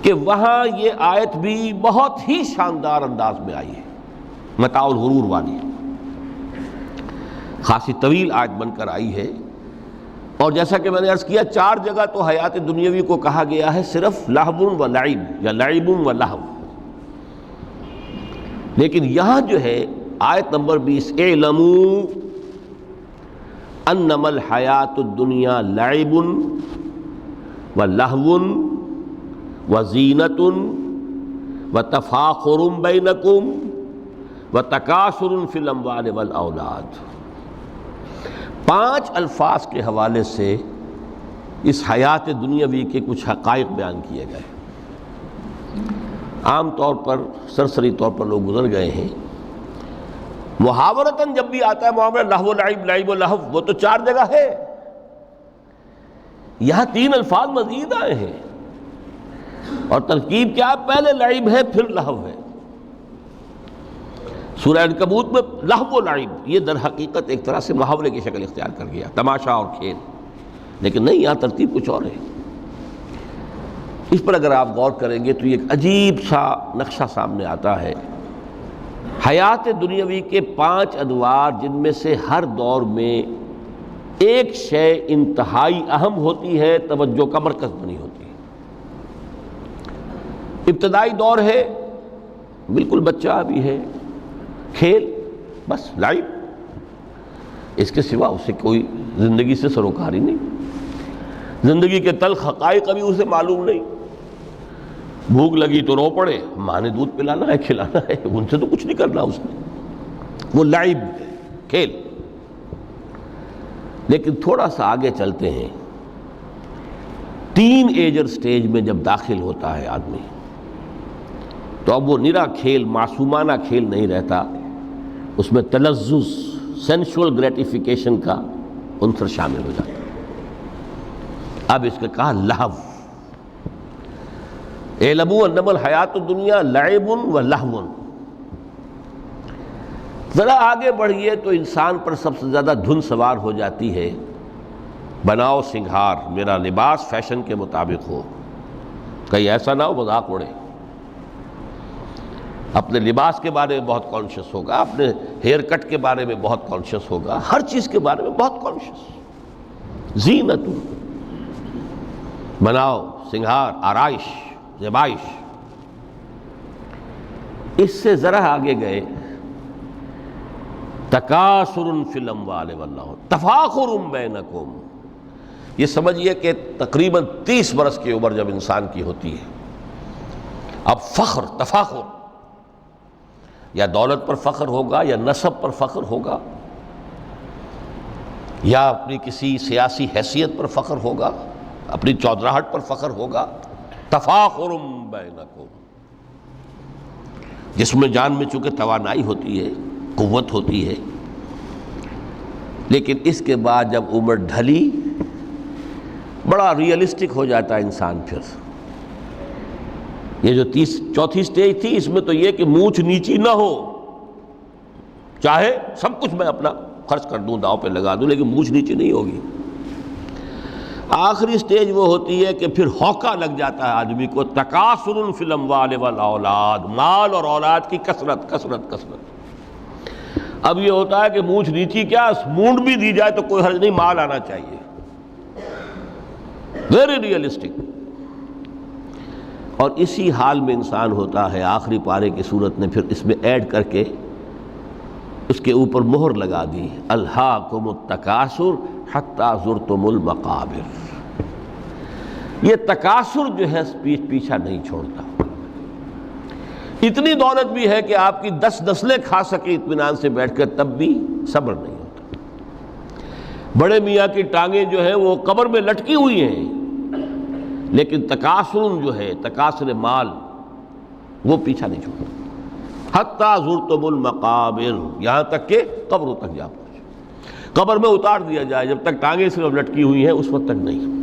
کہ وہاں یہ آیت بھی بہت ہی شاندار انداز میں آئی ہے، متاع الغرور والی، خاصی طویل آیت بن کر آئی ہے، اور جیسا کہ میں نے عرض کیا 4 جگہ تو حیات دنیاوی کو کہا گیا ہے صرف لہو و لعب یا لعب و لہو، لیکن یہاں جو ہے آیت نمبر 20، اعلموا انما الحیات الدنیا لعب و لہو و زینت و تفاخر بینکم و تکاثر فی الاموال والاولاد۔ 5 الفاظ کے حوالے سے اس حیات دنیاوی کے کچھ حقائق بیان کیے گئے، عام طور پر سرسری طور پر لوگ گزر گئے ہیں۔ محاورتاً جب بھی آتا ہے معاملہ لہو و لعب، لعب و لہو، وہ تو 4 جگہ ہے، یہاں 3 الفاظ مزید آئے ہیں، اور ترکیب کیا؟ پہلے لعب ہے پھر لہو ہے۔ سورہ عنکبوت میں لہو و لعب یہ در حقیقت ایک طرح سے محاورے کی شکل اختیار کر گیا، تماشا اور کھیل، لیکن نہیں، یہاں ترتیب کچھ اور ہے۔ اس پر اگر آپ غور کریں گے تو یہ ایک عجیب سا نقشہ سامنے آتا ہے۔ حیات دنیاوی کے 5 ادوار، جن میں سے ہر دور میں ایک شے انتہائی اہم ہوتی ہے، توجہ کا مرکز بنی ہوتی ہے۔ ابتدائی دور ہے، بالکل بچہ بھی ہے، کھیل، بس لعب، اس کے سوا اسے کوئی زندگی سے سروکاری نہیں، زندگی کے تلخ حقائق ابھی اسے معلوم نہیں۔ بھوک لگی تو رو پڑے، ماں نے دودھ پلانا ہے، کھلانا ہے، ان سے تو کچھ نہیں کرنا اس نے، وہ لعب ہے، کھیل۔ لیکن تھوڑا سا آگے چلتے ہیں، ٹین ایجر سٹیج میں جب داخل ہوتا ہے آدمی، تو اب وہ نرا کھیل، معصومانہ کھیل نہیں رہتا، اس میں تلذذ، سینشول گریٹیفیکیشن کا عنصر شامل ہو جاتا ہے۔ اب اس کا کہا لہو، اعلموا انما الحیات الدنیا لعب و لہو۔ ذرا آگے بڑھیے تو انسان پر سب سے زیادہ دھن سوار ہو جاتی ہے، بناؤ سنگھار، میرا لباس فیشن کے مطابق ہو، کہیں ایسا نہ ہو مذاق اڑے۔ اپنے لباس کے بارے میں بہت کانشیس ہوگا، اپنے ہیئر کٹ کے بارے میں بہت کانشیس ہوگا، ہر چیز کے بارے میں بہت کانشیس۔ زینت، بناؤ سنگھار، آرائش، زیبائش۔ اس سے ذرا آگے گئے، تکاثر فی الاموال والاولاد، تفاخر بینکم۔ یہ سمجھیے کہ تقریباً 30 برس کی عمر جب انسان کی ہوتی ہے، اب فخر، تفاخر، یا دولت پر فخر ہوگا، یا نسب پر فخر ہوگا، یا اپنی کسی سیاسی حیثیت پر فخر ہوگا، اپنی چودراہٹ پر فخر ہوگا۔ تفاخر بینکم، جسم میں جان میں چونکہ توانائی ہوتی ہے، قوت ہوتی ہے، لیکن اس کے بعد جب عمر ڈھلی، بڑا ریئلسٹک ہو جاتا ہے انسان۔ پھر یہ جو 4تھی سٹیج تھی، اس میں تو یہ کہ مونچھ نیچی نہ ہو، چاہے سب کچھ میں اپنا خرچ کر دوں، داؤ پہ لگا دوں، لیکن مونچھ نیچی نہیں ہوگی۔ آخری سٹیج وہ ہوتی ہے کہ پھر ہوکا لگ جاتا ہے آدمی کو، تکاثر فی الاموال والاولاد، مال اور اولاد کی کثرت کثرت کثرت۔ اب یہ ہوتا ہے کہ مونچھ نیچی کیا، مونڈ بھی دی جائے تو کوئی حرج نہیں، مال آنا چاہیے، ویری ریئلسٹک۔ اور اسی حال میں انسان ہوتا ہے، آخری پارے کی صورت نے پھر اس میں ایڈ کر کے اس کے اوپر مہر لگا دی، الہاکم التکاثر حتی زرتم المقابر۔ یہ تکاثر جو ہے پیچھا نہیں چھوڑتا۔ اتنی دولت بھی ہے کہ آپ کی 10 نسلیں کھا سکے اطمینان سے بیٹھ کر، تب بھی صبر نہیں ہوتا۔ بڑے میاں کی ٹانگیں جو ہیں وہ قبر میں لٹکی ہوئی ہیں، لیکن تکاثر جو ہے، تکاثر مال، وہ پیچھا نہیں چھوڑتا۔ حتی زرتم المقابر، یہاں تک کہ قبروں تک جا پہنچے، قبر میں اتار دیا جائے، جب تک ٹانگیں صرف لٹکی ہوئی ہیں اس وقت تک نہیں۔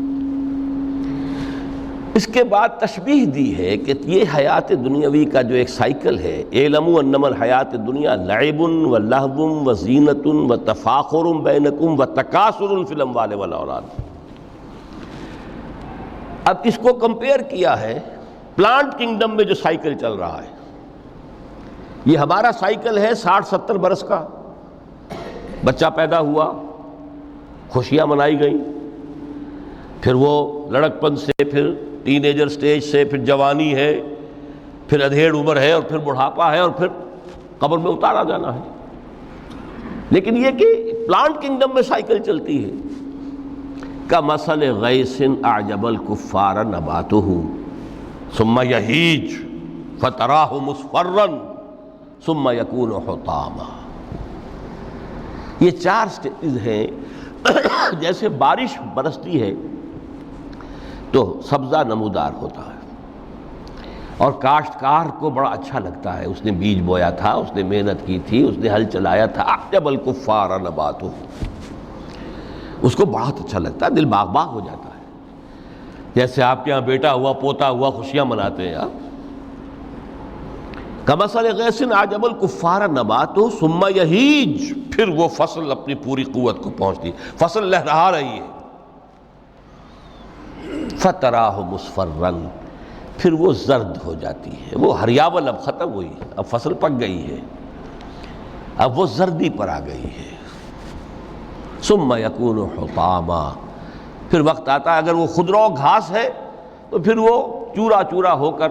اس کے بعد تشبیہ دی ہے کہ یہ حیات دنیاوی کا جو ایک سائیکل ہے، اعلموا انما الحیات الدنیا لعب و لہو و زینت و تفاخر بینکم و تکاثر فی الاموال والاولاد۔ اب اس کو کمپیئر کیا ہے پلانٹ کنگڈم میں جو سائیکل چل رہا ہے۔ یہ ہمارا سائیکل ہے 60-70 برس کا، بچہ پیدا ہوا، خوشیاں منائی گئیں، پھر وہ لڑکپن سے، پھر ٹین ایجر سٹیج سے، پھر جوانی ہے، پھر ادھیڑ عمر ہے، اور پھر بڑھاپا ہے، اور پھر قبر میں اتارا جانا ہے۔ لیکن یہ کہ پلانٹ کنگڈم میں سائیکل چلتی ہے، کمثل غیث اعجب الکفار نباتہ ثم یہیج فتراہ مصفرا ثم یکون حطاما۔ یہ 4 سٹیج ہیں۔ جیسے بارش برستی ہے تو سبزہ نمودار ہوتا ہے، اور کاشتکار کو بڑا اچھا لگتا ہے، اس نے بیج بویا تھا، اس نے محنت کی تھی، اس نے ہل چلایا تھا، اعجب الکفار نباتہ، اس کو بہت اچھا لگتا ہے، دل باغ باغ ہو جاتا ہے۔ جیسے آپ کے یہاں بیٹا ہوا پوتا ہوا خوشیاں مناتے ہیں آپ. کمثل غیث اعجب الکفار نباتہ ثم یہیج، پھر وہ فصل اپنی پوری قوت کو پہنچتی، فصل لہرا رہی ہے. فتراہ مصفرا، پھر وہ زرد ہو جاتی ہے، وہ ہریاول اب ختم ہوئی، اب فصل پک گئی ہے، اب وہ زردی پر آ گئی ہے. ثم یکون حطاما، پھر وقت آتا ہے اگر وہ خضرو گھاس ہے تو پھر وہ چورا چورا ہو کر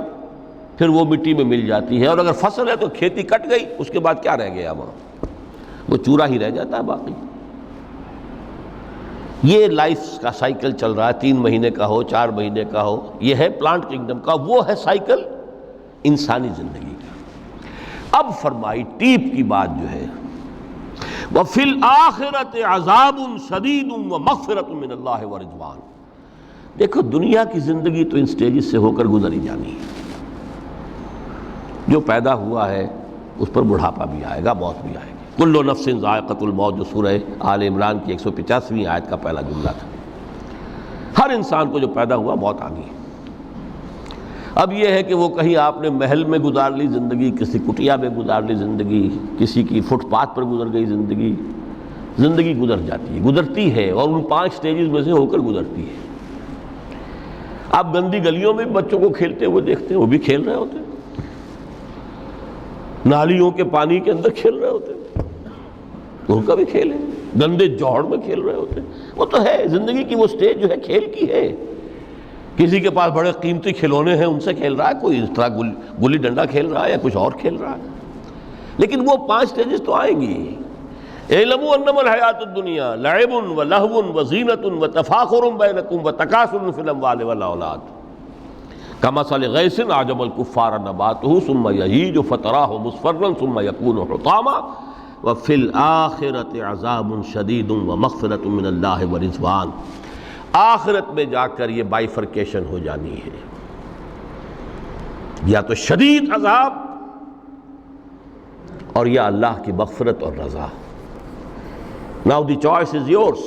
پھر وہ مٹی میں مل جاتی ہے، اور اگر فصل ہے تو کھیتی کٹ گئی، اس کے بعد کیا رہ گیا وہاں؟ وہ چورا ہی رہ جاتا ہے باقی. یہ لائف کا سائیکل چل رہا ہے، 3 مہینے کا ہو 4 مہینے کا ہو، یہ ہے پلانٹ کنگڈم کا، وہ ہے سائیکل انسانی زندگی کا. اب فرمائی ٹیپ کی بات جو ہے، وَفِي الْآخِرَةِ عَذَابٌ شَدِيدٌ وَمَغْفِرَةٌ مِّنَ اللَّهِ وَرِضْوَانٌ. دیکھو دنیا کی زندگی تو ان سٹیجز سے ہو کر گزر ہی جانی ہے. جو پیدا ہوا ہے اس پر بڑھاپا بھی آئے گا، موت بھی آئے گی. کل نفس ذائقۃ الموت، جو سورہ آل عمران کی 185ویں آیت کا پہلا جملہ تھا. ہر انسان کو جو پیدا ہوا موت آ گئی. اب یہ ہے کہ وہ کہیں آپ نے محل میں گزار لی زندگی، کسی کٹیا میں گزار لی زندگی، کسی کی فٹ پاتھ پر گزر گئی زندگی. زندگی گزر جاتی ہے، گزرتی ہے، اور ان 5 سٹیجز میں سے ہو کر گزرتی ہے. آپ گندی گلیوں میں بچوں کو کھیلتے ہوئے دیکھتے ہیں، وہ بھی کھیل رہے ہوتے ہیں، نالیوں کے پانی کے اندر کھیل رہے ہوتے ہیں، ان کا بھی کھیل ہے. گندے جوہڑ میں کھیل رہے ہوتے ہیں. وہ تو ہے زندگی کی وہ سٹیج جو ہے کھیل کی ہے. کسی کے پاس بڑے قیمتی کھلونے ہیں، ان سے کھیل رہا ہے، کوئی اس طرح گلی ڈنڈا کھیل رہا ہے یا کچھ اور کھیل رہا ہے. لیکن وہ 5 سٹیجز تو آئیں گی. اعلموا انما الحیات الدنیا لعب ولہو وزینۃ وتفاخر بینکم وتکاثر فی الاموال والاولاد کمثل غیث اعجب الکفار نباتہ ثم یہیج فتراہ مصفرا ثم یکون حطاما وفی الآخرۃ عذاب شدید ومغفرۃ من اللہ ورضوان. آخرت میں جا کر یہ بائیفرکیشن ہو جانی ہے، یا تو شدید عذاب اور یا اللہ کی مغفرت اور رضا. Now the choice is yours،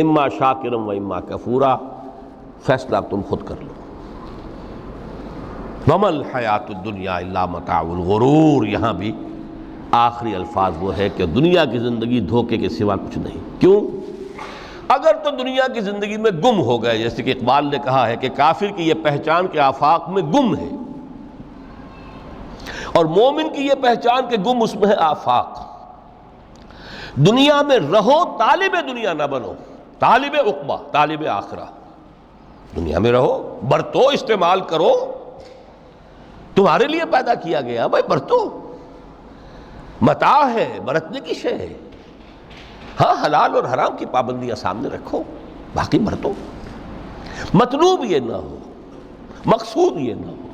اما شاکرا و اما کفورا، فیصلہ تم خود کر لو. وما الحیات الدنیا الا متاع الغرور، یہاں بھی آخری الفاظ وہ ہے کہ دنیا کی زندگی دھوکے کے سوا کچھ نہیں. کیوں؟ اگر تو دنیا کی زندگی میں گم ہو گئے، جیسے کہ اقبال نے کہا ہے کہ کافر کی یہ پہچان کے آفاق میں گم ہے، اور مومن کی یہ پہچان کہ گم اس میں ہے آفاق. دنیا میں رہو، طالب دنیا نہ بنو، طالب عقبہ، طالب آخرہ. دنیا میں رہو، برتو، استعمال کرو، تمہارے لیے پیدا کیا گیا، بھائی برتو، متاع ہے، برتنے کی شے ہے. ہاں حلال اور حرام کی پابندیاں سامنے رکھو، باقی برتو. مطلوب یہ نہ ہو، مقصود یہ نہ ہو،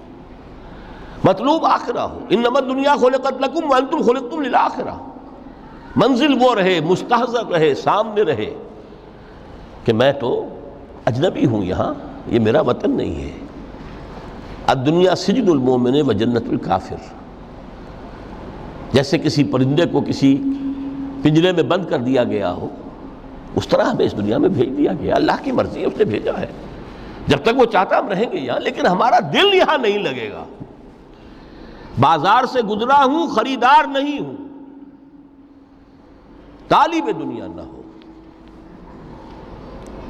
مطلوب آخرہ ہو. انما الدنیا خلقت لکم وانتم خلقتم للآخرہ. منزل وہ رہے، مستحضر رہے، سامنے رہے کہ میں تو اجنبی ہوں، یہاں یہ میرا وطن نہیں ہے. الدنیا سجن المومن و جنت الکافر. جیسے کسی پرندے کو کسی پنجرے میں بند کر دیا گیا ہو، اس طرح ہمیں اس دنیا میں بھیج دیا گیا. اللہ کی مرضی ہے، اس نے بھیجا ہے. جب تک وہ چاہتا ہم رہیں گے یہاں، لیکن ہمارا دل یہاں نہیں لگے گا. بازار سے گزرا ہوں، خریدار نہیں ہوں. طالب دنیا نہ ہو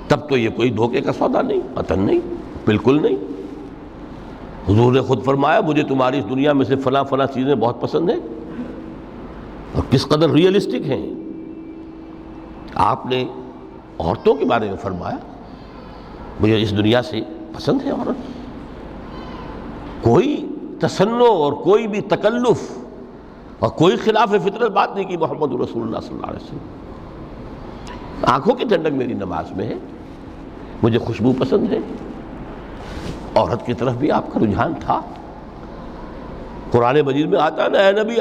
تب تو یہ کوئی دھوکے کا سودا نہیں، قطعاً نہیں، بالکل نہیں. حضور نے خود فرمایا مجھے تمہاری اس دنیا میں سے فلاں فلاں چیزیں بہت پسند ہیں، اور کس قدر ریئلسٹک ہیں. آپ نے عورتوں کے بارے میں فرمایا مجھے اس دنیا سے پسند ہے عورت. کوئی تصنع اور کوئی بھی تکلف اور کوئی خلاف فطرت بات نہیں کی محمد رسول اللہ صلی اللہ علیہ وسلم. آنکھوں کی ٹھنڈک میری نماز میں ہے، مجھے خوشبو پسند ہے. عورت کی طرف بھی آپ کا رجحان تھا. قرآن مجید میں آتا ہے نا، اے نبی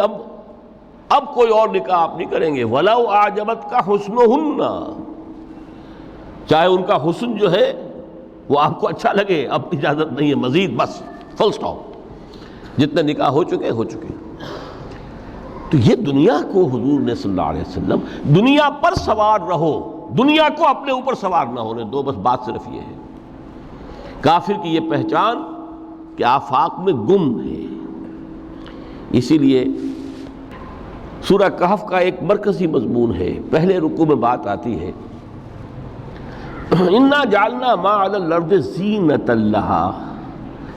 اب کوئی اور نکاح آپ نہیں کریں گے. وَلَوْ أَعْجَبَتْكَ حُسْنُهُنَّ، چاہے ان کا حسن جو ہے وہ آپ کو اچھا لگے، اب اجازت نہیں ہے مزید، بس فل سٹاپ. جتنے نکاح ہو چکے ہو چکے. تو یہ دنیا کو حضور نے صلی اللہ علیہ وسلم دنیا پر سوار رہو، دنیا کو اپنے اوپر سوار نہ ہونے دو، بس بات صرف یہ ہے. کافر کی یہ پہچان کہ آفاق میں گم ہے۔ اسی لیے سورہ کہف کا ایک مرکزی مضمون ہے، پہلے رکوع میں بات آتی ہے اِنَّا جَعَلْنَا مَا عَلَى الْأَرْضِ زِینَةً لَهَا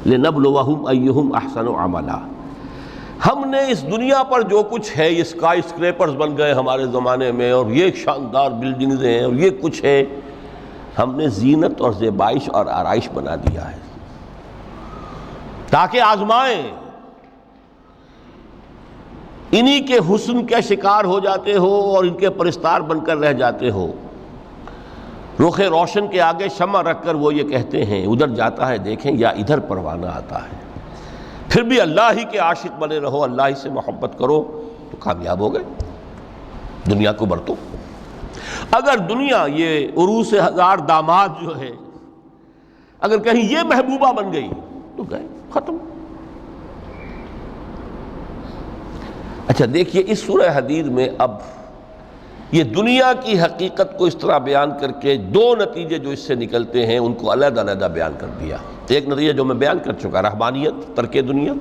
لِنَبْلُوَهُمْ أَيُّهُمْ أَحْسَنُ عَمَلًا۔ ہم نے اس دنیا پر جو کچھ ہے، یہ اسکائی اسکریپرز بن گئے ہمارے زمانے میں، اور یہ شاندار بلڈنگز ہیں، اور یہ کچھ ہے، ہم نے زینت اور زیبائش اور آرائش بنا دیا ہے تاکہ آزمائیں۔ انہی کے حسن کے شکار ہو جاتے ہو اور ان کے پرستار بن کر رہ جاتے ہو۔ رخ روشن کے آگے شمع رکھ کر وہ یہ کہتے ہیں ادھر جاتا ہے دیکھیں یا ادھر پروانہ آتا ہے، پھر بھی اللہ ہی کے عاشق بنے رہو، اللہ ہی سے محبت کرو تو کامیاب ہو گئے، دنیا کو برتو۔ اگر دنیا یہ عروس ہزار داماد جو ہے، اگر کہیں یہ محبوبہ بن گئی تو گئے، ختم۔ اچھا دیکھیے اس سورہ حدید میں اب یہ دنیا کی حقیقت کو اس طرح بیان کر کے دو نتیجے جو اس سے نکلتے ہیں ان کو علیحدہ علیحدہ بیان کر دیا۔ ایک نتیجہ جو میں بیان کر چکا، رہبانیت، ترک دنیا،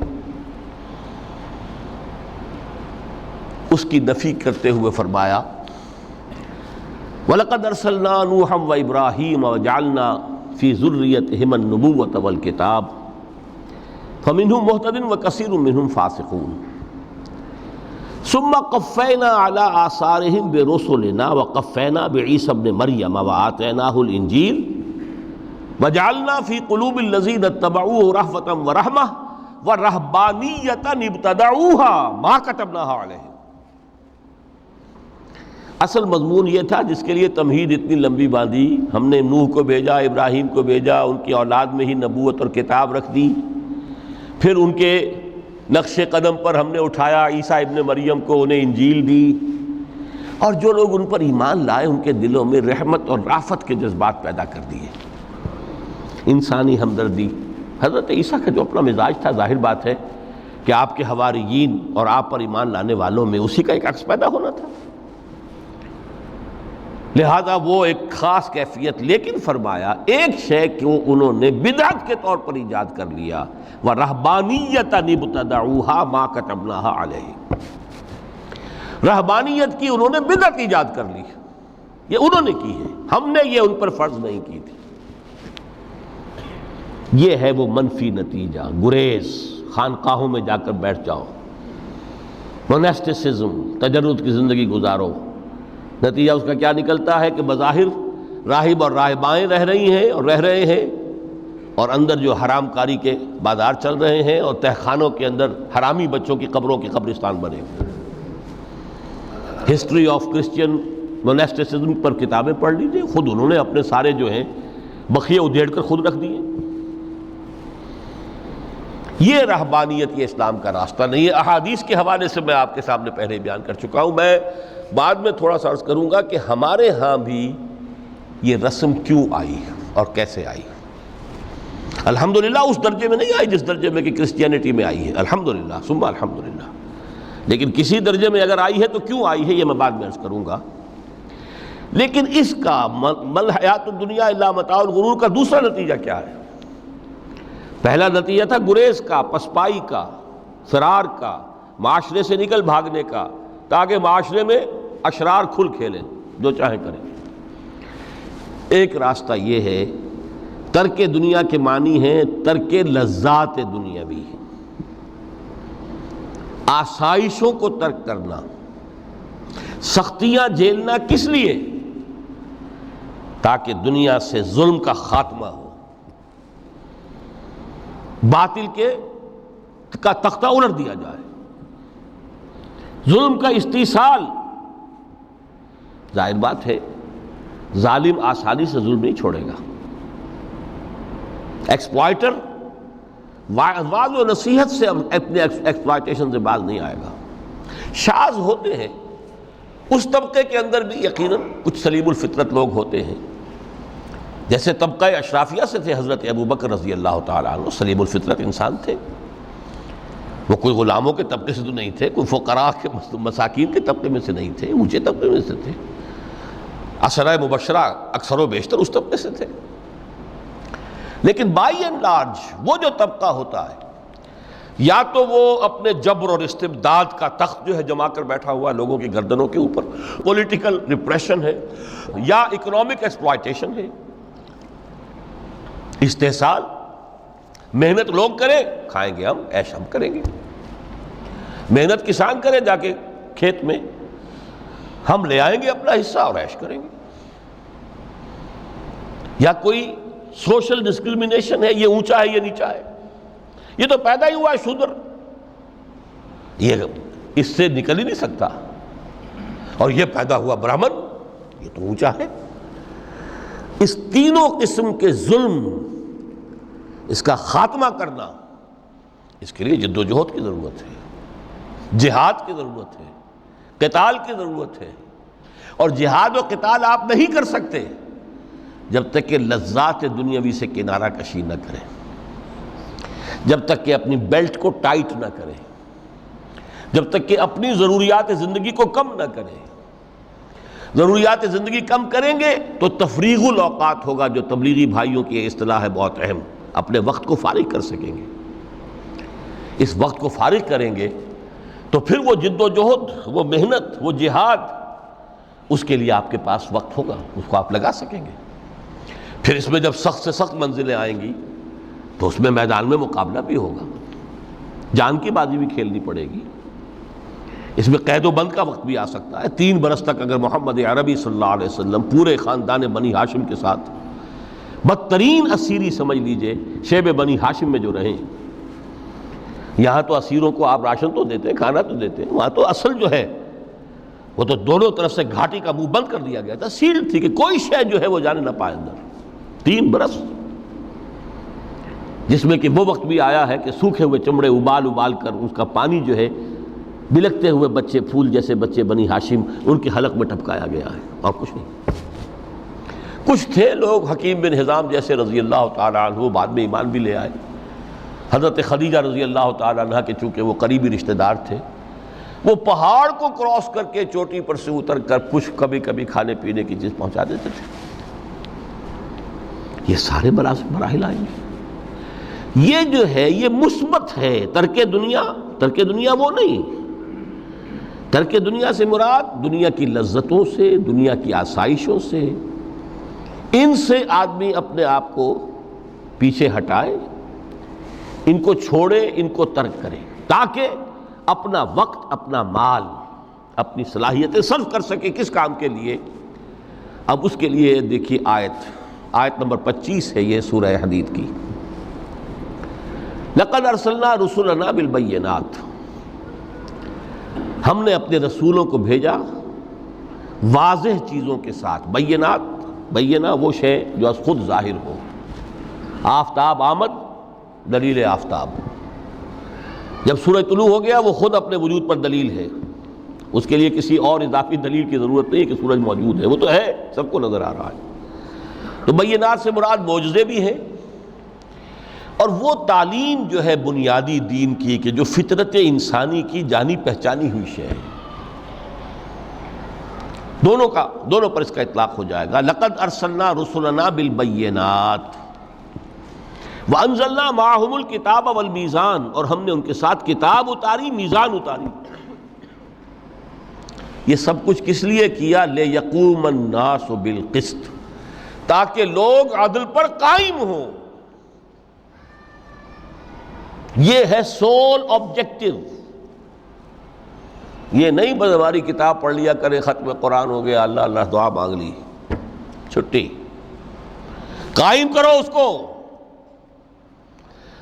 اس کی نفی کرتے ہوئے فرمایا وَلَقَدْ أَرْسَلْنَا نُوحًا وَإِبْرَاهِيمَ وَجَعَلْنَا فِي ذُرِّيَّتِهِمَا النُّبُوَّةَ وَالْكِتَابَ فَمِنْهُمْ مُهْتَدٍ وَكَثِيرٌ مِّنْهُمْ فَاسِقُونَ ثم قفينا على آثارهم برسلنا وقفينا بعيسى ابن مريم وآتيناه الإنجيل وجعلنا في قلوب الذين اتبعوه رأفة ورحمة ورهبانية ابتدعوها ما كتبناها عليهم۔ اصل مضمون یہ تھا جس کے لیے تمہید اتنی لمبی باندھی، ہم نے نوح کو بھیجا، ابراہیم کو بھیجا، ان کی اولاد میں ہی نبوت اور کتاب رکھ دی، پھر ان کے نقش قدم پر ہم نے اٹھایا عیسیٰ ابن مریم کو، انہیں انجیل دی، اور جو لوگ ان پر ایمان لائے ان کے دلوں میں رحمت اور رافت کے جذبات پیدا کر دیے، انسانی ہمدردی۔ حضرت عیسیٰ کا جو اپنا مزاج تھا، ظاہر بات ہے کہ آپ کے حواریین اور آپ پر ایمان لانے والوں میں اسی کا ایک عکس پیدا ہونا تھا، لہذا وہ ایک خاص کیفیت، لیکن فرمایا ایک شے کو انہوں نے بدعت کے طور پر ایجاد کر لیا، وَرَهْبَانِيَّةً ابْتَدَعُوهَا مَا كَتَبْنَاهَا عَلَيْهِمْ۔ رہبانیت کی انہوں نے بدعت ایجاد کر لی، یہ انہوں نے کی ہے، ہم نے یہ ان پر فرض نہیں کی تھی۔ یہ ہے وہ منفی نتیجہ، گریز، خانقاہوں میں جا کر بیٹھ جاؤ، موناسٹسزم، تجرد کی زندگی گزارو۔ نتیجہ اس کا کیا نکلتا ہے کہ بظاہر راہب اور راہبائیں رہ رہی ہیں اور رہ رہے ہیں، اور اندر جو حرام کاری کے بازار چل رہے ہیں، اور تہخانوں کے اندر حرامی بچوں کی قبروں کے قبرستان بنے ہوئے۔ ہسٹری آف کرسچین موناسٹسزم پر کتابیں پڑھ لیجیے، خود انہوں نے اپنے سارے جو ہیں بخیے ادھیڑ کر خود رکھ دیے۔ یہ رہبانیت، یہ اسلام کا راستہ نہیں ہے۔ احادیث کے حوالے سے میں آپ کے سامنے پہلے بیان کر چکا ہوں، میں بعد میں تھوڑا سا عرض کروں گا کہ ہمارے ہاں بھی یہ رسم کیوں آئی اور کیسے آئی۔ الحمدللہ اس درجے میں نہیں آئی جس درجے میں کہ کرسچینٹی میں آئی ہے، الحمدللہ ثم الحمدللہ، لیکن کسی درجے میں اگر آئی ہے تو کیوں آئی ہے یہ میں بعد میں عرض کروں گا۔ لیکن اس کا مل حیات الدنیا الا متاع الغرور کا دوسرا نتیجہ کیا ہے؟ پہلا نتیجہ تھا گریز کا، پسپائی کا، فرار کا، معاشرے سے نکل بھاگنے کا، تاکہ معاشرے میں اشرار کھل کھیلیں، جو چاہیں کریں۔ ایک راستہ یہ ہے، ترک دنیا کے معنی ہیں ترک لذات دنیاوی، آسائشوں کو ترک کرنا، سختیاں جھیلنا، کس لیے؟ تاکہ دنیا سے ظلم کا خاتمہ ہو، باطل کا تختہ الٹ دیا جائے، ظلم کا استیصال۔ ظاہر بات ہے ظالم آسانی سے ظلم نہیں چھوڑے گا، ایکسپلائٹر واعظ و نصیحت سے اپنے ایکسپلائٹیشن سے باز نہیں آئے گا۔ شاذ ہوتے ہیں اس طبقے کے اندر بھی، یقیناً کچھ سلیم الفطرت لوگ ہوتے ہیں، جیسے طبقہ اشرافیہ سے تھے حضرت ابو بکر رضی اللہ تعالیٰ عنہ، سلیم الفطرت انسان تھے، وہ کوئی غلاموں کے طبقے سے تو نہیں تھے، کوئی فقراء کے مساکین کے طبقے میں سے نہیں تھے، اونچے طبقے میں سے تھے، عشرہ مبشرہ اکثر و بیشتر اس طبقے سے تھے۔ لیکن بائی اینڈ لارج وہ جو طبقہ ہوتا ہے یا تو وہ اپنے جبر اور استبداد کا تخت جو ہے جما کر بیٹھا ہوا ہے لوگوں کی گردنوں کے اوپر، پولیٹیکل ریپریشن ہے، یا اکنامک ایکسپلائٹیشن ہے، استحصال، محنت لوگ کریں کھائیں گے ہم، عیش ہم کریں گے، محنت کسان کریں جا کے کھیت میں، ہم لے آئیں گے اپنا حصہ اور عیش کریں گے، یا کوئی سوشل ڈسکریمنیشن ہے، یہ اونچا ہے یہ نیچا ہے، یہ تو پیدا ہی ہوا ہے شودر، یہ اس سے نکل ہی نہیں سکتا، اور یہ پیدا ہوا برہمن، یہ تو اونچا ہے۔ اس تینوں قسم کے ظلم، اس کا خاتمہ کرنا، اس کے لیے جد و جہد کی ضرورت ہے، جہاد کی ضرورت ہے، قتال کی ضرورت ہے، اور جہاد و قتال آپ نہیں کر سکتے جب تک کہ لذات دنیاوی سے کنارہ کشی نہ کریں، جب تک کہ اپنی بیلٹ کو ٹائٹ نہ کریں، جب تک کہ اپنی ضروریات زندگی کو کم نہ کریں۔ ضروریات زندگی کم کریں گے تو تفریغ الاوقات ہوگا، جو تبلیغی بھائیوں کی اصطلاح ہے بہت اہم، اپنے وقت کو فارغ کر سکیں گے۔ اس وقت کو فارغ کریں گے تو پھر وہ جد و جہد، وہ محنت، وہ جہاد، اس کے لیے آپ کے پاس وقت ہوگا، اس کو آپ لگا سکیں گے۔ پھر اس میں جب سخت سے سخت منزلیں آئیں گی تو اس میں میدان میں مقابلہ بھی ہوگا، جان کی بازی بھی کھیلنی پڑے گی، اس میں قید و بند کا وقت بھی آ سکتا ہے۔ 3 برس تک اگر محمد عربی صلی اللہ علیہ وسلم پورے خاندان بنی ہاشم کے ساتھ بدترین اسیری سمجھ لیجئے شیب بنی ہاشم میں جو رہیں، یہاں تو اسیروں کو آپ راشن تو دیتے ہیں، کھانا تو دیتے ہیں، وہاں تو اصل جو ہے وہ تو دونوں طرف سے گھاٹی کا منہ بند کر دیا گیا تھا، سیل تھی کہ کوئی شے جو ہے وہ جانے نہ پائے اندر۔ 3 برس، جس میں کہ وہ وقت بھی آیا ہے کہ سوکھے ہوئے چمڑے ابال ابال کر اس کا پانی جو ہے بلکتے ہوئے بچے، پھول جیسے بچے بنی ہاشم، ان کے حلق میں ٹپکایا گیا ہے، اور کچھ نہیں۔ کچھ تھے لوگ، حکیم بن حزام جیسے رضی اللہ تعالیٰ عنہ، بعد میں ایمان بھی لے آئے۔ حضرت خدیجہ رضی اللہ تعالیٰ عنہ کے چونکہ وہ قریبی رشتہ دار تھے، وہ پہاڑ کو کراس کر کے چوٹی پر سے اتر کر کچھ کبھی کبھی کھانے پینے کی چیز پہنچا دیتے تھے۔ یہ سارے مراحل آئیں گے۔ یہ جو ہے یہ مثبت ہے، ترک دنیا وہ نہیں۔ ترک دنیا سے مراد دنیا کی لذتوں سے، دنیا کی آسائشوں سے، ان سے آدمی اپنے آپ کو پیچھے ہٹائے، ان کو چھوڑے، ان کو ترک کرے، تاکہ اپنا وقت، اپنا مال، اپنی صلاحیتیں صرف کر سکے۔ کس کام کے لیے؟ اب اس کے لیے دیکھیے آیت نمبر 25 ہے یہ سورہ حدید کی۔ لَقَدْ أَرْسَلْنَا رُسُلَنَا بِالْبَيِّنَاتِ، ہم نے اپنے رسولوں کو بھیجا واضح چیزوں کے ساتھ۔ بینہ وہ شے جو از خود ظاہر ہو۔ آفتاب آمد، دلیل آفتاب، جب سورج طلوع ہو گیا وہ خود اپنے وجود پر دلیل ہے، اس کے لیے کسی اور اضافی دلیل کی ضرورت نہیں کہ سورج موجود ہے، وہ تو ہے، سب کو نظر آ رہا ہے۔ تو بینات سے مراد معجزے بھی ہیں، اور وہ تعلیم جو ہے بنیادی دین کی کہ جو فطرت انسانی کی جانی پہچانی ہوئی شے ہے، دونوں پر اس کا اطلاق ہو جائے گا۔ لقد ارسلنا رسلنا بالبینات وانزلنا معهم الکتاب والمیزان، اور ہم نے ان کے ساتھ کتاب اتاری، میزان اتاری۔ یہ سب کچھ کس لیے کیا؟ لیقوم الناس بالقسط، تاکہ لوگ عدل پر قائم ہوں۔ یہ ہے سول آبجیکٹو۔ یہ نہیں بس ہماری کتاب پڑھ لیا کرے، ختم قرآن ہو گیا، اللہ اللہ دعا مانگ لی، چھٹی۔ قائم کرو اس کو،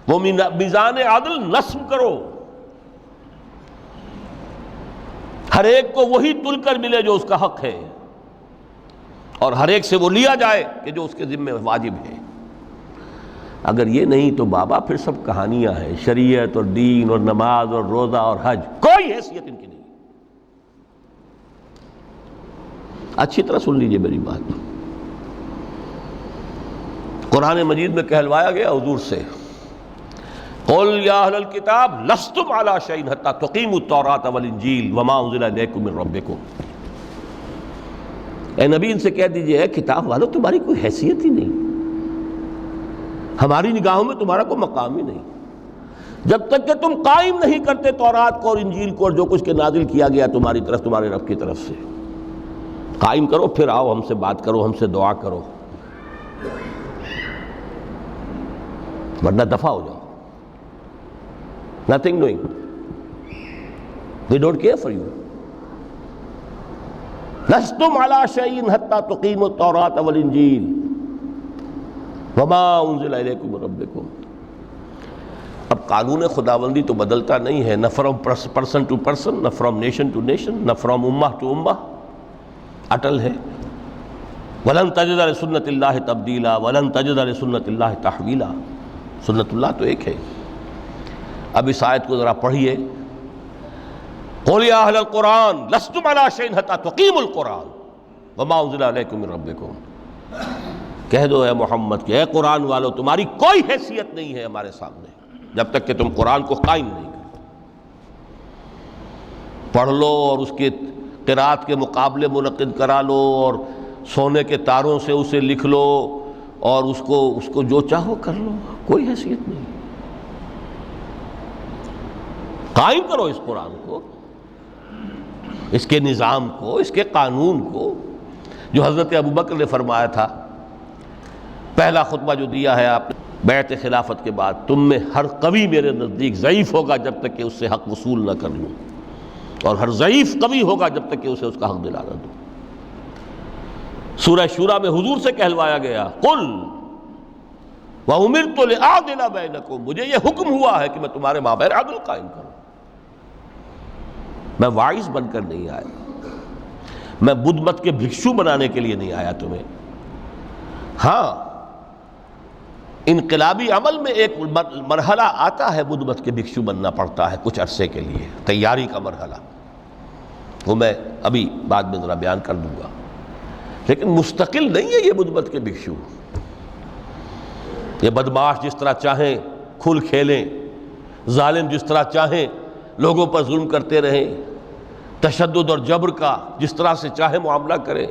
وہ میزان عدل نصب کرو، ہر ایک کو وہی تل کر ملے جو اس کا حق ہے، اور ہر ایک سے وہ لیا جائے کہ جو اس کے ذمہ واجب ہے۔ اگر یہ نہیں تو بابا پھر سب کہانیاں ہیں، شریعت اور دین اور نماز اور روزہ اور حج، کوئی حیثیت ان کی نہیں۔ اچھی طرح سن لیجئے میری بات۔ قرآن مجید میں کہلوایا گیا حضور سے، قل یا اہل الکتاب لستم علی شیء حتی تقیموا التوراۃ والانجیل وما انزل الیکم من ربکم۔ اے نبی ان سے کہہ دیجئے، اے کتاب والو تمہاری کوئی حیثیت ہی نہیں، ہماری نگاہوں میں تمہارا کوئی مقام ہی نہیں جب تک کہ تم قائم نہیں کرتے تورات کو اور انجیل کو اور جو کچھ کے نازل کیا گیا تمہاری طرف تمہارے رب کی طرف سے. قائم کرو، پھر آؤ ہم سے بات کرو، ہم سے دعا کرو، ورنہ دفع ہو جاؤ. Nothing doing. They don't care for you. لستم على شيء حتى تقيموا التوراة والإنجيل وما أنزل إليكم من ربكم. اب قانون خداوندی تو بدلتا نہیں ہے، نہ فرام پرسن ٹو پرسن، نہ فرام نیشن ٹو نیشن، نہ فرام امہ ٹو امہ، اٹل ہے. وَلَن تَجِدَ لِسُنَّتِ اللَّهِ تَبْدِيلًا وَلَن تَجِدَ لِسُنَّتِ اللَّهِ تَحْوِيلًا. سنت اللہ تو ایک ہے. اب اس آیت کو ذرا پڑھیے. قُلْ يَا أَهْلَ الْقُرْآنِ لَسْتُمْ عَلَىٰ شَيْءٍ حَتَّىٰ تُقِيمُوا الْقُرْآنَ وَمَا أُنزِلَ إِلَيْكُم مِّن رَّبِّكُمْ. کہہ دو اے محمد کہ اے قرآن والو تمہاری کوئی حیثیت نہیں ہے ہمارے سامنے جب تک کہ تم قرآن کو قائم نہیں کرو. پڑھ لو اور اس کے قرات کے مقابلے منعقد کرا لو اور سونے کے تاروں سے اسے لکھ لو اور اس کو جو چاہو کر لو، کوئی حیثیت نہیں. قائم کرو اس قرآن کو، اس کے نظام کو، اس کے قانون کو، جو حضرت ابوبکر نے فرمایا تھا. پہلا خطبہ جو دیا ہے آپ نے بیعت خلافت کے بعد، تم میں ہر قوی میرے نزدیک ضعیف ہوگا جب تک کہ اس سے حق وصول نہ کر لوں، اور ہر ضعیف قوی ہوگا جب تک کہ اسے اس کا حق دلا نہ دوں. سورہ شورى میں حضور سے کہلوایا گیا قل وَأُمِرْتُ لِأَعْدِلَ بَيْنَكُمْ، مجھے یہ حکم ہوا ہے کہ میں تمہارے مابین عدل قائم کروں. میں واعظ بن کر نہیں آیا، میں بدھ مت کے بھکشو بنانے کے لیے نہیں آیا تمہیں. ہاں انقلابی عمل میں ایک مرحلہ آتا ہے، بدھ مت کے بھکشو بننا پڑتا ہے کچھ عرصے کے لیے، تیاری کا مرحلہ، وہ میں ابھی بعد میں ذرا بیان کر دوں گا. لیکن مستقل نہیں ہے یہ بدھ مت کے بھکشو. یہ بدماش جس طرح چاہیں کھل کھیلیں، ظالم جس طرح چاہیں لوگوں پر ظلم کرتے رہیں، تشدد اور جبر کا جس طرح سے چاہے معاملہ کریں،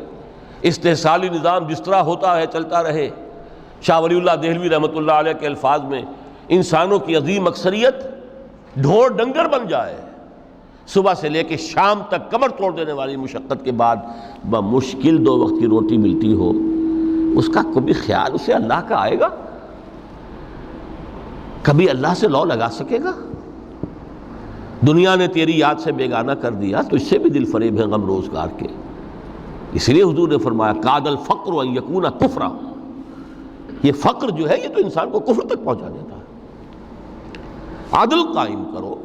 استحصالی نظام جس طرح ہوتا ہے چلتا رہے. شاہ ولی اللہ دہلوی رحمۃ اللہ علیہ کے الفاظ میں انسانوں کی عظیم اکثریت ڈھور ڈنگر بن جائے، صبح سے لے کے شام تک کمر توڑ دینے والی مشقت کے بعد بمشکل 2 وقت کی روٹی ملتی ہو، اس کا کبھی خیال اسے اللہ کا آئے گا؟ کبھی اللہ سے لو لگا سکے گا؟ دنیا نے تیری یاد سے بیگانہ کر دیا تو اس سے بھی دل فریب ہے غم روزگار کے. اس لیے حضور نے فرمایا کاد الفقر ان یکون کفرا، یہ فقر جو ہے یہ تو انسان کو کفر تک پہنچا دیتا ہے. عدل قائم کرو.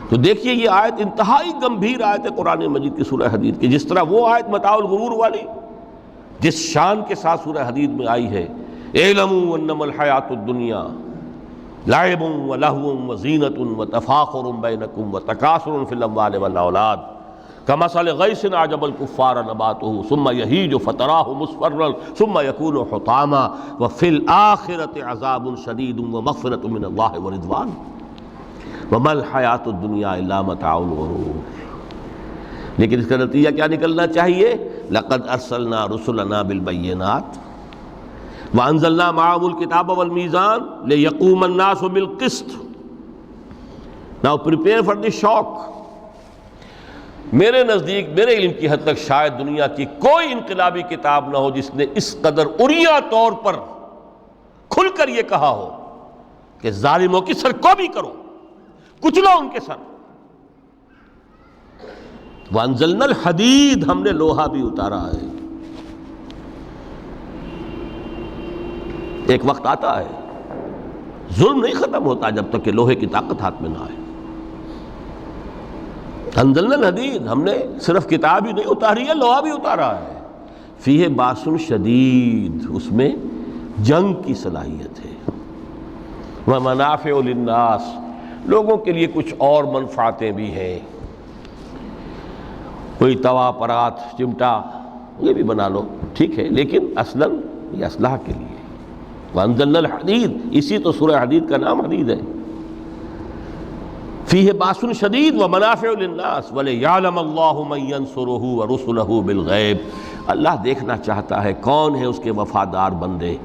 تو دیکھیے یہ آیت انتہائی گمبھیر آیت ہے قرآن مجید کی سورہ حدید کی. جس طرح وہ آیت متاع الغرور والی جس شان کے ساتھ سورہ حدید میں آئی ہے، اعلموا انما الحیات الدنیا لعب ولہو وزینۃ وتفاخر بینکم وتکاثر فی الاموال والاولاد کمثل غیث اعجب الکفار نباتہ ثم یہیج فتراہ مصفرا ثم یکون حطاما وفی الآخرۃ عذاب شدید ومغفرۃ من اللہ ورضوان وما الحیات الدنیا الا متاع الغرور. لیکن اس کا نتیجہ کیا نکلنا چاہیے؟ لقد ارسلنا رسلنا بالبینات وانزلنا معهم الکتاب والمیزان لیقوم الناس بالقسط. Now prepare for the shock. میرے نزدیک میرے علم کی حد تک شاید دنیا کی کوئی انقلابی کتاب نہ ہو جس نے اس قدر عریاں طور پر کھل کر یہ کہا ہو کہ ظالموں کی سرکوبی کرو، کچلو ان کے سر. وانزلنا الحدید، ہم نے لوہا بھی اتارا ہے. ایک وقت آتا ہے ظلم نہیں ختم ہوتا جب تک کہ لوہے کی طاقت ہاتھ میں نہ آئے. انزلنا الحدید، ہم نے صرف کتاب ہی نہیں اتاری ہے، لوہا بھی اتارا ہے. فیہ باس شدید، اس میں جنگ کی صلاحیت ہے. ومنافع للناس، لوگوں کے لیے کچھ اور منفعتیں بھی ہیں. کوئی توا پرات چمٹا یہ بھی بنا لو، ٹھیک ہے، لیکن اصلاً یہ اصلاح کے لیے. وانزلنا الحدید، اسی تو سورہ حدید کا نام حدید ہے. فیہ باس شدید ومنافع للناس ولیعلم اللہ من ینصرہ ورسلہ بالغیب. اللہ دیکھنا چاہتا ہے کون ہے اس کے وفادار بندے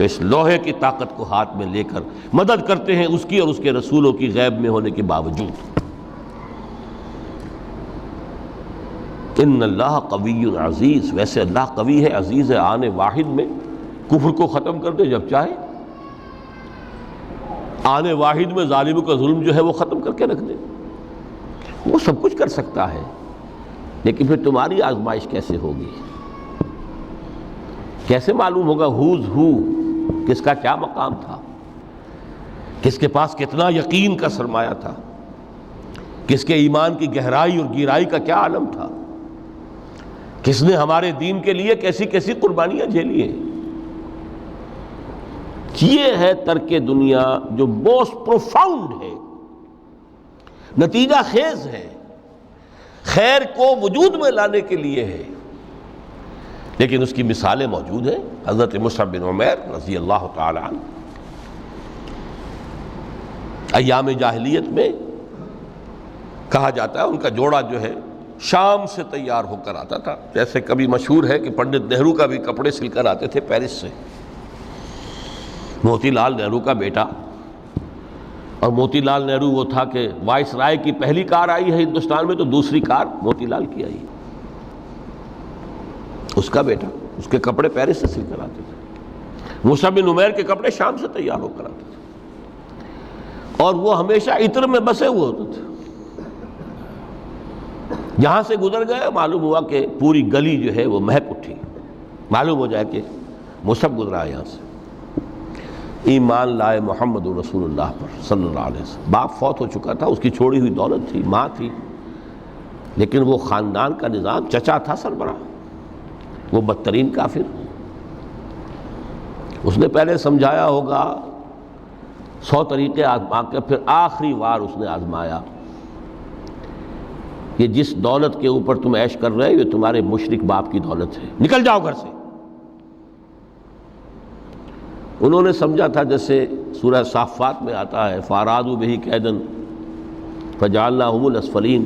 تو اس لوہے کی طاقت کو ہاتھ میں لے کر مدد کرتے ہیں اس کی اور اس کے رسولوں کی غیب میں ہونے کے باوجود۔ ان اللہ قوی عزیز، ویسے اللہ قوی ہے، عزیز ہے، آنے واحد میں کفر کو ختم کر دے جب چاہے، آنے واحد میں ظالم کا ظلم جو ہے وہ ختم کر کے رکھ دے، وہ سب کچھ کر سکتا ہے۔ لیکن پھر تمہاری آزمائش کیسے ہوگی؟ کیسے معلوم ہوگا ہوز ہو، کس کا کیا مقام تھا، کس کے پاس کتنا یقین کا سرمایہ تھا، کس کے ایمان کی گہرائی اور گہرائی کا کیا عالم تھا، کس نے ہمارے دین کے لیے کیسی کیسی قربانیاں جھیلی ہیں۔ یہ ہے ترک دنیا جو موسٹ پروفاؤنڈ ہے، نتیجہ خیز ہے، خیر کو وجود میں لانے کے لیے ہے، لیکن اس کی مثالیں موجود ہیں۔ حضرت مصعب بن عمیر رضی اللہ تعالی عنہ ایام جاہلیت میں کہا جاتا ہے ان کا جوڑا جو ہے شام سے تیار ہو کر آتا تھا، جیسے کبھی مشہور ہے کہ پنڈت نہرو کا بھی کپڑے سل کر آتے تھے پیرس سے، موتی لال نہرو کا بیٹا، اور موتی لال نہرو وہ تھا کہ وائس رائے کی پہلی کار آئی ہے ہندوستان میں تو دوسری کار موتی لال کی آئی، اس کا بیٹا، اس کے کپڑے پیرس سے سل کر آتے تھے۔ مصعب بن عمیر کے کپڑے شام سے تیار ہو کر آتے تھے، اور وہ ہمیشہ عطر میں بسے ہوئے ہوتے تھے۔ جہاں سے گزر گئے معلوم ہوا کہ پوری گلی جو ہے وہ مہک اٹھی، معلوم ہو جائے کہ مصعب گزرا ہے یہاں سے۔ ایمان لائے محمد رسول اللہ پر صلی اللہ علیہ وسلم، باپ فوت ہو چکا تھا، اس کی چھوڑی ہوئی دولت تھی، ماں تھی، لیکن وہ خاندان کا نظام، چچا تھا سربراہ، وہ بدترین کافر۔ اس نے پہلے سمجھایا ہوگا 100 طریقے آزما کے، پھر آخری بار اس نے آزمایا کہ جس دولت کے اوپر تم عیش کر رہے ہو یہ تمہارے مشرک باپ کی دولت ہے، نکل جاؤ گھر سے۔ انہوں نے سمجھا تھا جیسے سورہ صافات میں آتا ہے فَأَرَادُوا بِهِ كَيْدًا فَجَعَلْنَاهُمُ الْأَسْفَلِينَ،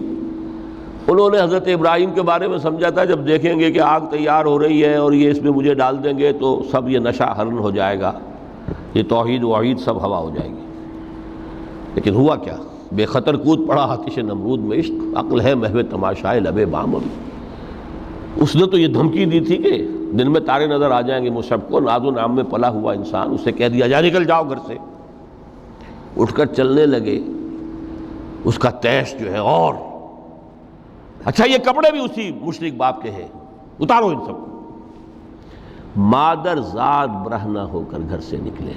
انہوں نے حضرت ابراہیم کے بارے میں سمجھا تھا جب دیکھیں گے کہ آگ تیار ہو رہی ہے اور یہ اس میں مجھے ڈال دیں گے تو سب یہ نشہ حرن ہو جائے گا، یہ توحید وحید سب ہوا ہو جائے گی۔ لیکن ہوا کیا؟ بے خطر کود پڑا آتش نمرود میں عشق، عقل ہے محو تماشائے لب بام۔ اس نے تو یہ دھمکی دی تھی کہ دن میں تارے نظر آ جائیں گے مصعب کو، ناز و نام میں پلا ہوا انسان، اسے کہہ دیا جا نکل جاؤ گھر سے۔ اٹھ کر چلنے لگے، اس کا تیش جو ہے اور اچھا یہ کپڑے بھی اسی مشرک باپ کے ہیں، اتارو ان سب کو۔ مادر زاد برہنہ ہو کر گھر سے نکلے،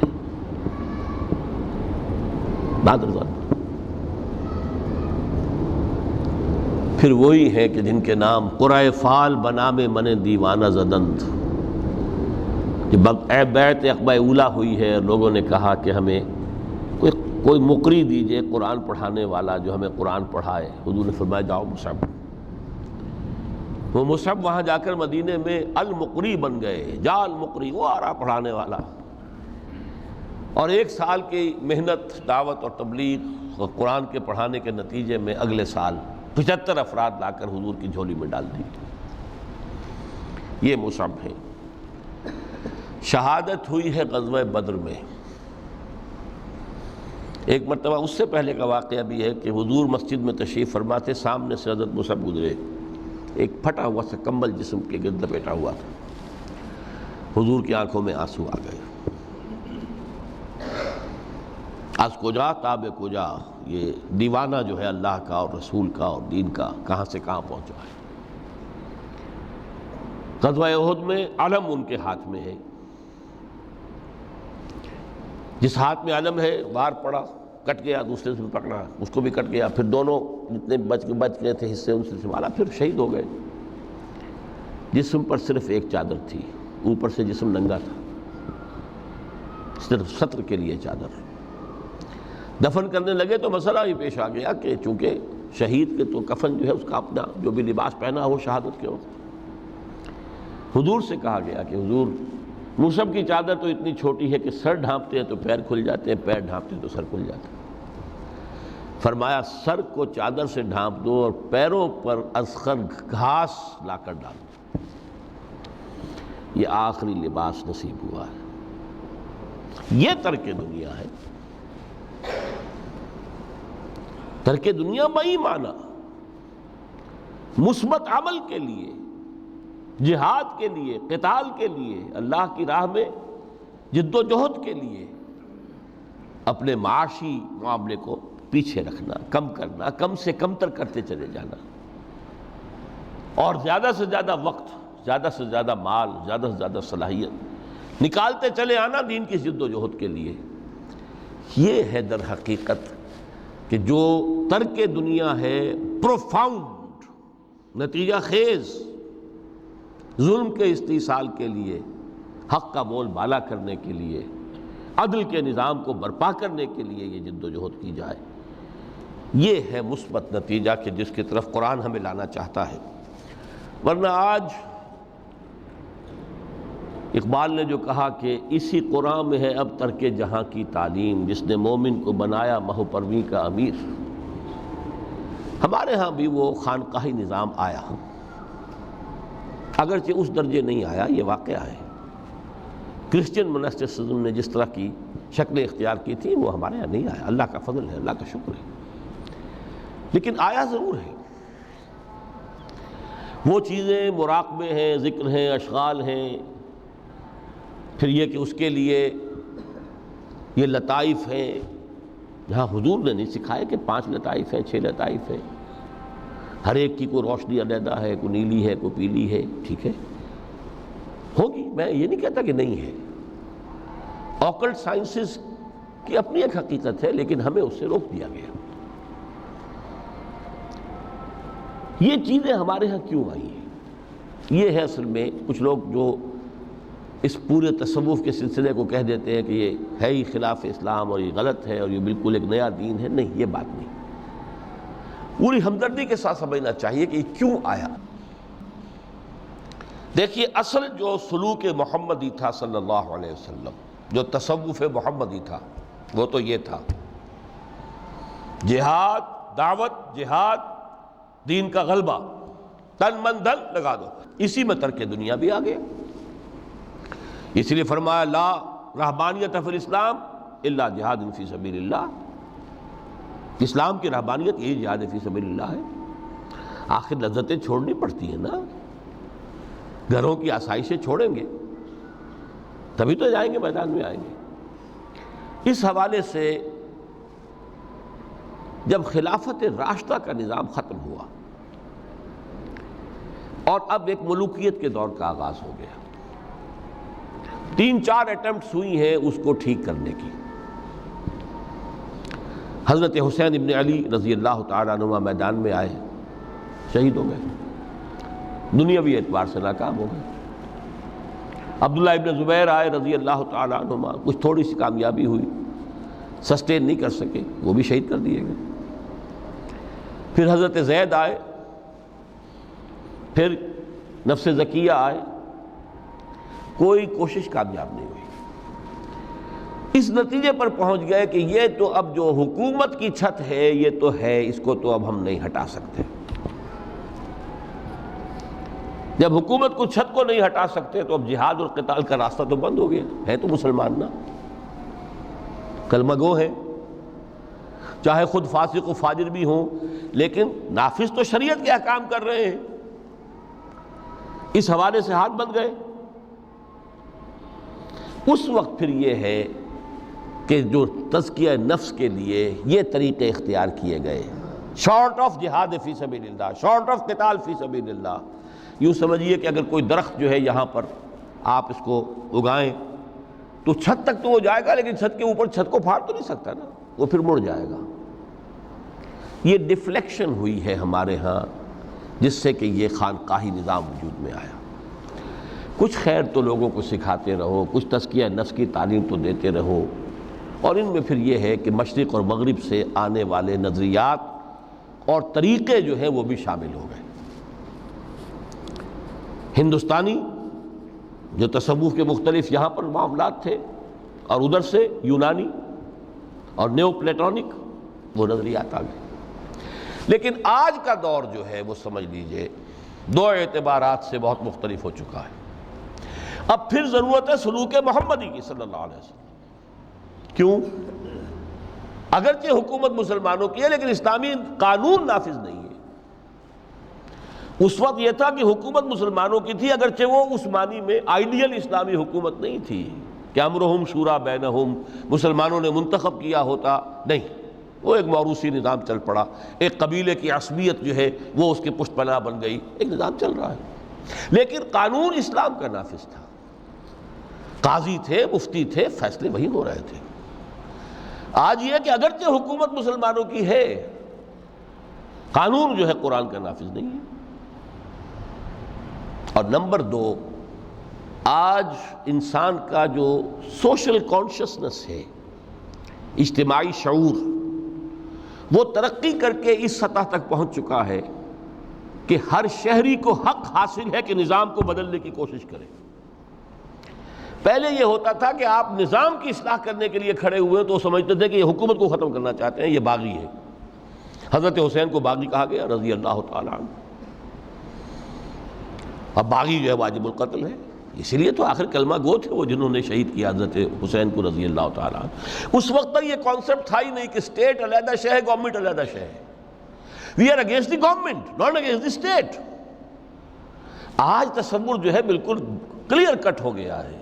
مادر زاد۔ پھر وہی ہے کہ جن کے نام قرائے فال بنام من دیوانہ زدند، جب بیعت عقبہ اولیٰ ہوئی ہے، لوگوں نے کہا کہ ہمیں کوئی مقری دیجئے قرآن پڑھانے والا جو ہمیں قرآن پڑھائے۔ حضور نے فرمایا جاؤ مصعب۔ وہ مصعب وہاں جا کر مدینے میں المقری بن گئے، جا المقری، وہ آ رہا پڑھانے والا۔ اور 1 سال کی محنت، دعوت اور تبلیغ اور قرآن کے پڑھانے کے نتیجے میں اگلے سال 75 افراد لا کر حضور کی جھولی میں ڈال دی۔ یہ مصعب ہے۔ شہادت ہوئی ہے غزوہ بدر میں۔ ایک مرتبہ اس سے پہلے کا واقعہ بھی ہے کہ حضور مسجد میں تشریف فرما تھے، سامنے سے حضرت مصعب گزرے، ایک پھٹا ہوا سا کمبل جسم کے گرد لپیٹا ہوا تھا، حضور کی آنکھوں میں آنسو آ گئے۔ از کجا تاب کجا، یہ دیوانہ جو ہے اللہ کا اور رسول کا اور دین کا کہاں سے کہاں پہنچا ہے۔ غزوہ احد میں علم ان کے ہاتھ میں ہے، جس ہاتھ میں علم ہے وار پڑا، کٹ گیا، دوسرے سے پکڑا، اس کو بھی کٹ گیا، پھر دونوں جتنے بچ گئے تھے حصے ان سے سنبھالا، پھر شہید ہو گئے۔ جسم پر صرف ایک چادر تھی، اوپر سے جسم ننگا تھا، صرف ستر کے لیے چادر۔ دفن کرنے لگے تو مسئلہ ہی پیش آ گیا کہ چونکہ شہید کے تو کفن جو ہے اس کا اپنا جو بھی لباس پہنا ہو شہادت کے وقت، حضور سے کہا گیا کہ حضور مصعب کی چادر تو اتنی چھوٹی ہے کہ سر ڈھانپتے ہیں تو پیر کھل جاتے ہیں، پیر ڈھانپتے ہیں تو سر کھل جاتا ہے۔ فرمایا سر کو چادر سے ڈھانپ دو اور پیروں پر اذخر گھاس لا کر ڈال دو، یہ آخری لباس نصیب ہوا ہے۔ یہ ترک دنیا ہے۔ ترک دنیا بئی معنی مثبت عمل کے لیے، جہاد کے لیے، قتال کے لیے، اللہ کی راہ میں جد و جہد کے لیے اپنے معاشی معاملے کو پیچھے رکھنا، کم کرنا، کم سے کم تر کرتے چلے جانا، اور زیادہ سے زیادہ وقت، زیادہ سے زیادہ مال، زیادہ سے زیادہ صلاحیت نکالتے چلے آنا دین کی جد و جہد کے لیے۔ یہ ہے در حقیقت کہ جو ترک دنیا ہے پروفاؤنڈ، نتیجہ خیز ظلم کے استئصال کے لیے، حق کا بول بالا کرنے کے لیے، عدل کے نظام کو برپا کرنے کے لیے یہ جد و جہد کی جائے، یہ ہے مثبت نتیجہ کہ جس کی طرف قرآن ہمیں لانا چاہتا ہے۔ ورنہ آج اقبال نے جو کہا کہ اسی قرآن میں ہے اب ترک جہاں کی تعلیم، جس نے مومن کو بنایا مہو پرویں کا امیر۔ ہمارے ہاں بھی وہ خانقاہی نظام آیا، اگرچہ اس درجے نہیں آیا، یہ واقعہ ہے۔ کرسچن منسٹسزم نے جس طرح کی شکلیں اختیار کی تھی وہ ہمارے یہاں نہیں آیا، اللہ کا فضل ہے، اللہ کا شکر ہے، لیکن آیا ضرور ہے۔ وہ چیزیں مراقبے ہیں، ذکر ہیں، اشغال ہیں، پھر یہ کہ اس کے لیے یہ لطائف ہیں، جہاں حضور نے نہیں سکھایا کہ 5 لطائف ہیں، 6 لطائف ہیں، ہر ایک کی کوئی روشنی علیحدہ ہے، کوئی نیلی ہے، کوئی پیلی ہے، ٹھیک ہے، ہوگی، میں یہ نہیں کہتا کہ نہیں ہے۔ آکلٹ سائنسز کی اپنی ایک حقیقت ہے، لیکن ہمیں اس سے روک دیا گیا۔ یہ چیزیں ہمارے ہاں کیوں آئی ہیں؟ یہ ہے اصل میں کچھ لوگ جو اس پورے تصوف کے سلسلے کو کہہ دیتے ہیں کہ یہ ہے ہی خلاف اسلام اور یہ غلط ہے اور یہ بالکل ایک نیا دین ہے۔ نہیں، یہ بات نہیں، پوری ہمدردی کے ساتھ سمجھنا چاہیے کہ یہ کیوں آیا۔ دیکھیے، اصل جو سلوک محمدی تھا صلی اللہ علیہ وسلم، جو تصوف محمدی تھا، وہ تو یہ تھا جہاد، دعوت، جہاد، دین کا غلبہ، تن من دھن لگا دو، اسی میں ترک دنیا بھی آ گیا۔ اس لیے فرمایا لا رہبانیت فی الاسلام الا جہاد فی سبیل اللہ۔ اسلام کی رہبانیت یہی جہاد فی سبیل اللہ ہے۔ آخر لذتیں چھوڑنی پڑتی ہیں نا، گھروں کی آسائشیں چھوڑیں گے تبھی تو جائیں گے، میدان میں آئیں گے۔ اس حوالے سے جب خلافت راشدہ کا نظام ختم ہوا اور اب ایک ملوکیت کے دور کا آغاز ہو گیا، 3-4 اٹیمپٹس ہوئی ہیں اس کو ٹھیک کرنے کی۔ حضرت حسین ابن علی رضی اللہ تعالیٰ عنہ میدان میں آئے، شہید ہو گئے، دنیاوی اعتبار سے ناکام ہو گئے۔ عبداللہ ابن زبیر آئے رضی اللہ تعالیٰ عنہ، کچھ تھوڑی سی کامیابی ہوئی، سسٹین نہیں کر سکے، وہ بھی شہید کر دیے گئے۔ پھر حضرت زید آئے، پھر نفس زکیہ آئے، کوئی کوشش کامیاب نہیں ہوئی۔ اس نتیجے پر پہنچ گئے کہ یہ تو اب جو حکومت کی چھت ہے یہ تو ہے، اس کو تو اب ہم نہیں ہٹا سکتے۔ جب حکومت کو چھت کو نہیں ہٹا سکتے تو اب جہاد اور قتال کا راستہ تو بند ہو گیا ہے۔ تو مسلمان نا، کلمہ گو ہے، چاہے خود فاسق و فاجر بھی ہوں، لیکن نافذ تو شریعت کے احکام کر رہے ہیں۔ اس حوالے سے ہاتھ بندھ گئے۔ اس وقت پھر یہ ہے کہ جو تزکیہ نفس کے لیے یہ طریقے اختیار کیے گئے، شارٹ آف جہاد فی سبیل اللہ، شارٹ آف قتال فی سبیل اللہ۔ یوں سمجھیے کہ اگر کوئی درخت جو ہے یہاں پر آپ اس کو اگائیں تو چھت تک تو وہ جائے گا، لیکن چھت کے اوپر چھت کو پھاڑ تو نہیں سکتا نا، وہ پھر مڑ جائے گا۔ یہ ڈیفلیکشن ہوئی ہے ہمارے ہاں، جس سے کہ یہ خانقاہی نظام وجود میں آیا۔ کچھ خیر تو لوگوں کو سکھاتے رہو، کچھ تزکیہ نفس کی تعلیم تو دیتے رہو، اور ان میں پھر یہ ہے کہ مشرق اور مغرب سے آنے والے نظریات اور طریقے جو ہیں وہ بھی شامل ہو گئے۔ ہندوستانی جو تصوف کے مختلف یہاں پر معاملات تھے، اور ادھر سے یونانی اور نیو پلیٹونک وہ نظریات آ گئے۔ لیکن آج کا دور جو ہے وہ سمجھ لیجئے 2 اعتبارات سے بہت مختلف ہو چکا ہے۔ اب پھر ضرورت ہے سلوک محمدی کی صلی اللہ علیہ وسلم۔ کیوں؟ اگرچہ حکومت مسلمانوں کی ہے لیکن اسلامی قانون نافذ نہیں ہے۔ اس وقت یہ تھا کہ حکومت مسلمانوں کی تھی، اگرچہ وہ اس معنی میں آئیڈیل اسلامی حکومت نہیں تھی کہ امرہم شورا بینہم، مسلمانوں نے منتخب کیا ہوتا، نہیں، وہ ایک موروثی نظام چل پڑا، ایک قبیلے کی عصبیت جو ہے وہ اس کی پشت پناہ بن گئی، ایک نظام چل رہا ہے، لیکن قانون اسلام کا نافذ تھا، قاضی تھے، مفتی تھے، فیصلے وہی ہو رہے تھے۔ آج یہ کہ اگرچہ حکومت مسلمانوں کی ہے، قانون جو ہے قرآن کا نافذ نہیں ہے۔ اور نمبر دو، آج انسان کا جو سوشل کانشسنس ہے، اجتماعی شعور، وہ ترقی کر کے اس سطح تک پہنچ چکا ہے کہ ہر شہری کو حق حاصل ہے کہ نظام کو بدلنے کی کوشش کرے۔ پہلے یہ ہوتا تھا کہ آپ نظام کی اصلاح کرنے کے لیے کھڑے ہوئے تو سمجھتے تھے کہ یہ حکومت کو ختم کرنا چاہتے ہیں، یہ باغی ہے۔ حضرت حسین کو باغی کہا گیا رضی اللہ تعالیٰ عنہ۔ اب باغی جو ہے واجب القتل ہے، اسی لیے تو آخر کلمہ گو تھے وہ جنہوں نے شہید کیا حضرت حسین کو رضی اللہ تعالیٰ عنہ۔ اس وقت تک یہ کانسیپٹ تھا ہی نہیں کہ اسٹیٹ علیحدہ شے ہے، گورنمنٹ علیحدہ شے ہے۔ We are against the government, not against the state. آج تصور جو ہے بالکل کلیئر کٹ ہو گیا ہے،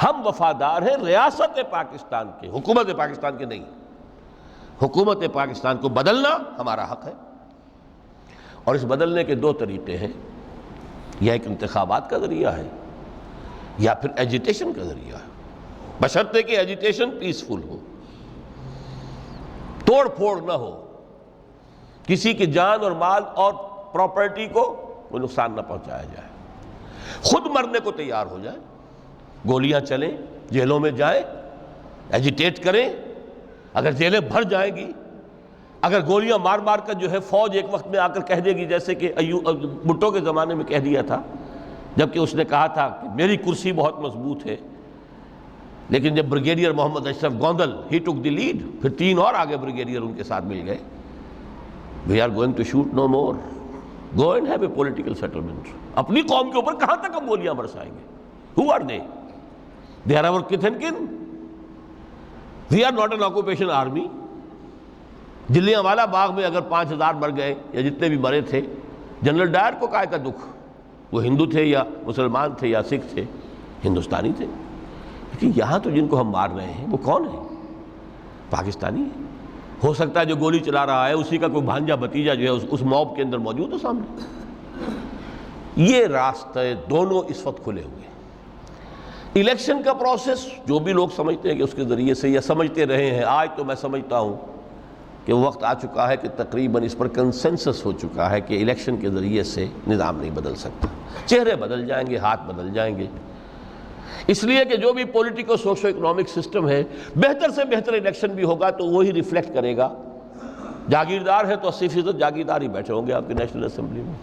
ہم وفادار ہیں ریاست پاکستان کے، حکومت پاکستان کے نہیں۔ حکومت پاکستان کو بدلنا ہمارا حق ہے، اور اس بدلنے کے دو طریقے ہیں، یا ایک انتخابات کا ذریعہ ہے یا پھر ایجیٹیشن کا ذریعہ ہے، بشرطے کہ ایجیٹیشن پیسفل ہو، توڑ پھوڑ نہ ہو، کسی کی جان اور مال اور پراپرٹی کو کوئی نقصان نہ پہنچایا جائے، خود مرنے کو تیار ہو جائے، گولیاں چلیں، جیلوں میں جائیں، ایجیٹیٹ کریں، اگر جیلیں بھر جائیں گی، اگر گولیاں مار مار کر جو ہے فوج ایک وقت میں آ کر کہہ دے گی، جیسے کہ بھٹو کے زمانے میں کہہ دیا تھا، جبکہ اس نے کہا تھا کہ میری کرسی بہت مضبوط ہے، لیکن جب بریگیڈیئر محمد اشرف گوندل ہی ٹک دی لیڈ، پھر 3 اور آگے بریگیڈیئر ان کے ساتھ مل گئے، we are going to shoot no more, go and have a political settlement. اپنی قوم کے اوپر کہاں تک ہم گولیاں برسائیں گے؟ Who are they? They are our kith and kin, we are not an occupation army. Jallianwala Bagh میں اگر 5000 مر گئے یا جتنے بھی مرے تھے، جنرل ڈائر کو کائے کا دکھ؟ وہ ہندو تھے یا مسلمان تھے یا سکھ تھے؟ ہندوستانی تھے۔ لیکن یہاں تو جن کو ہم مار رہے ہیں وہ کون ہیں؟ پاکستانی ہے۔ ہو سکتا ہے جو گولی چلا رہا ہے اسی کا کوئی بھانجا بھتیجا جو ہے اس موب کے اندر موجود ہو سامنے۔ یہ راستے دونوں اس وقت کھلے ہوئے ہیں۔ الیکشن کا پروسیس جو بھی لوگ سمجھتے ہیں کہ اس کے ذریعے سے یا سمجھتے رہے ہیں، آج تو میں سمجھتا ہوں کہ وقت آ چکا ہے کہ تقریباً اس پر کنسنسس ہو چکا ہے کہ الیکشن کے ذریعے سے نظام نہیں بدل سکتا۔ چہرے بدل جائیں گے، ہاتھ بدل جائیں گے، اس لیے کہ جو بھی پولیٹیکو سوشو اکنامک سسٹم ہے، بہتر سے بہتر الیکشن بھی ہوگا تو وہی ریفلیکٹ کرے گا۔ جاگیردار ہے تو 80% جاگیردار ہی بیٹھے ہوں گے آپ کی نیشنل اسمبلی میں،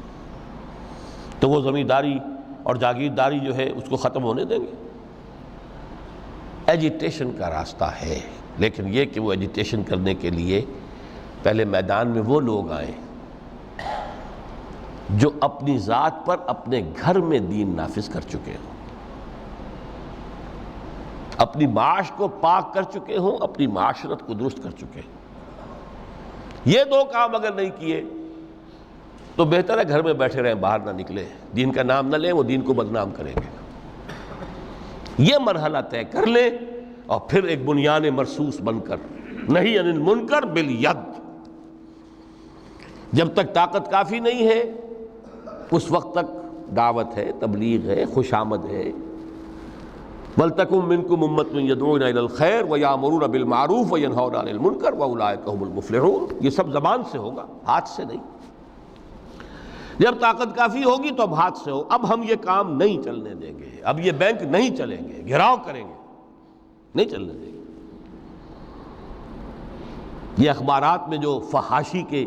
تو وہ زمینداری اور جاگیرداری جو ہے اس کو ختم ہونے دیں گے۔ ایجیٹیشن کا راستہ ہے، لیکن یہ کہ وہ ایجیٹیشن کرنے کے لیے پہلے میدان میں وہ لوگ آئیں جو اپنی ذات پر اپنے گھر میں دین نافذ کر چکے ہوں، اپنی معاش کو پاک کر چکے ہوں، اپنی معاشرت کو درست کر چکے ہوں۔ یہ دو کام اگر نہیں کیے تو بہتر ہے گھر میں بیٹھے رہیں، باہر نہ نکلیں، دین کا نام نہ لیں، وہ دین کو بدنام کریں گے۔ یہ مرحلہ طے کر لیں اور پھر ایک بنیان مرصوص بن کر، نہیں عن المنکر بالید۔ جب تک طاقت کافی نہیں ہے اس وقت تک دعوت ہے، تبلیغ ہے، خوشامد ہے۔ وَلْتَكُن مِّنكُمْ أُمَّةٌ يَدْعُونَ إِلَى الْخَيْرِ وَيَأْمُرُونَ بِالْمَعْرُوفِ وَيَنْهَوْنَ عَنِ الْمُنكَرِ وَأُولَٰئِكَ هُمُ الْمُفْلِحُونَ۔ یہ سب زبان سے ہوگا، ہاتھ سے نہیں۔ جب طاقت کافی ہوگی تو اب ہاتھ سے ہو۔ اب ہم یہ کام نہیں چلنے دیں گے، اب یہ بینک نہیں چلیں گے، گھیراؤ کریں گے، نہیں چلنے دیں گے۔ یہ اخبارات میں جو فحاشی کے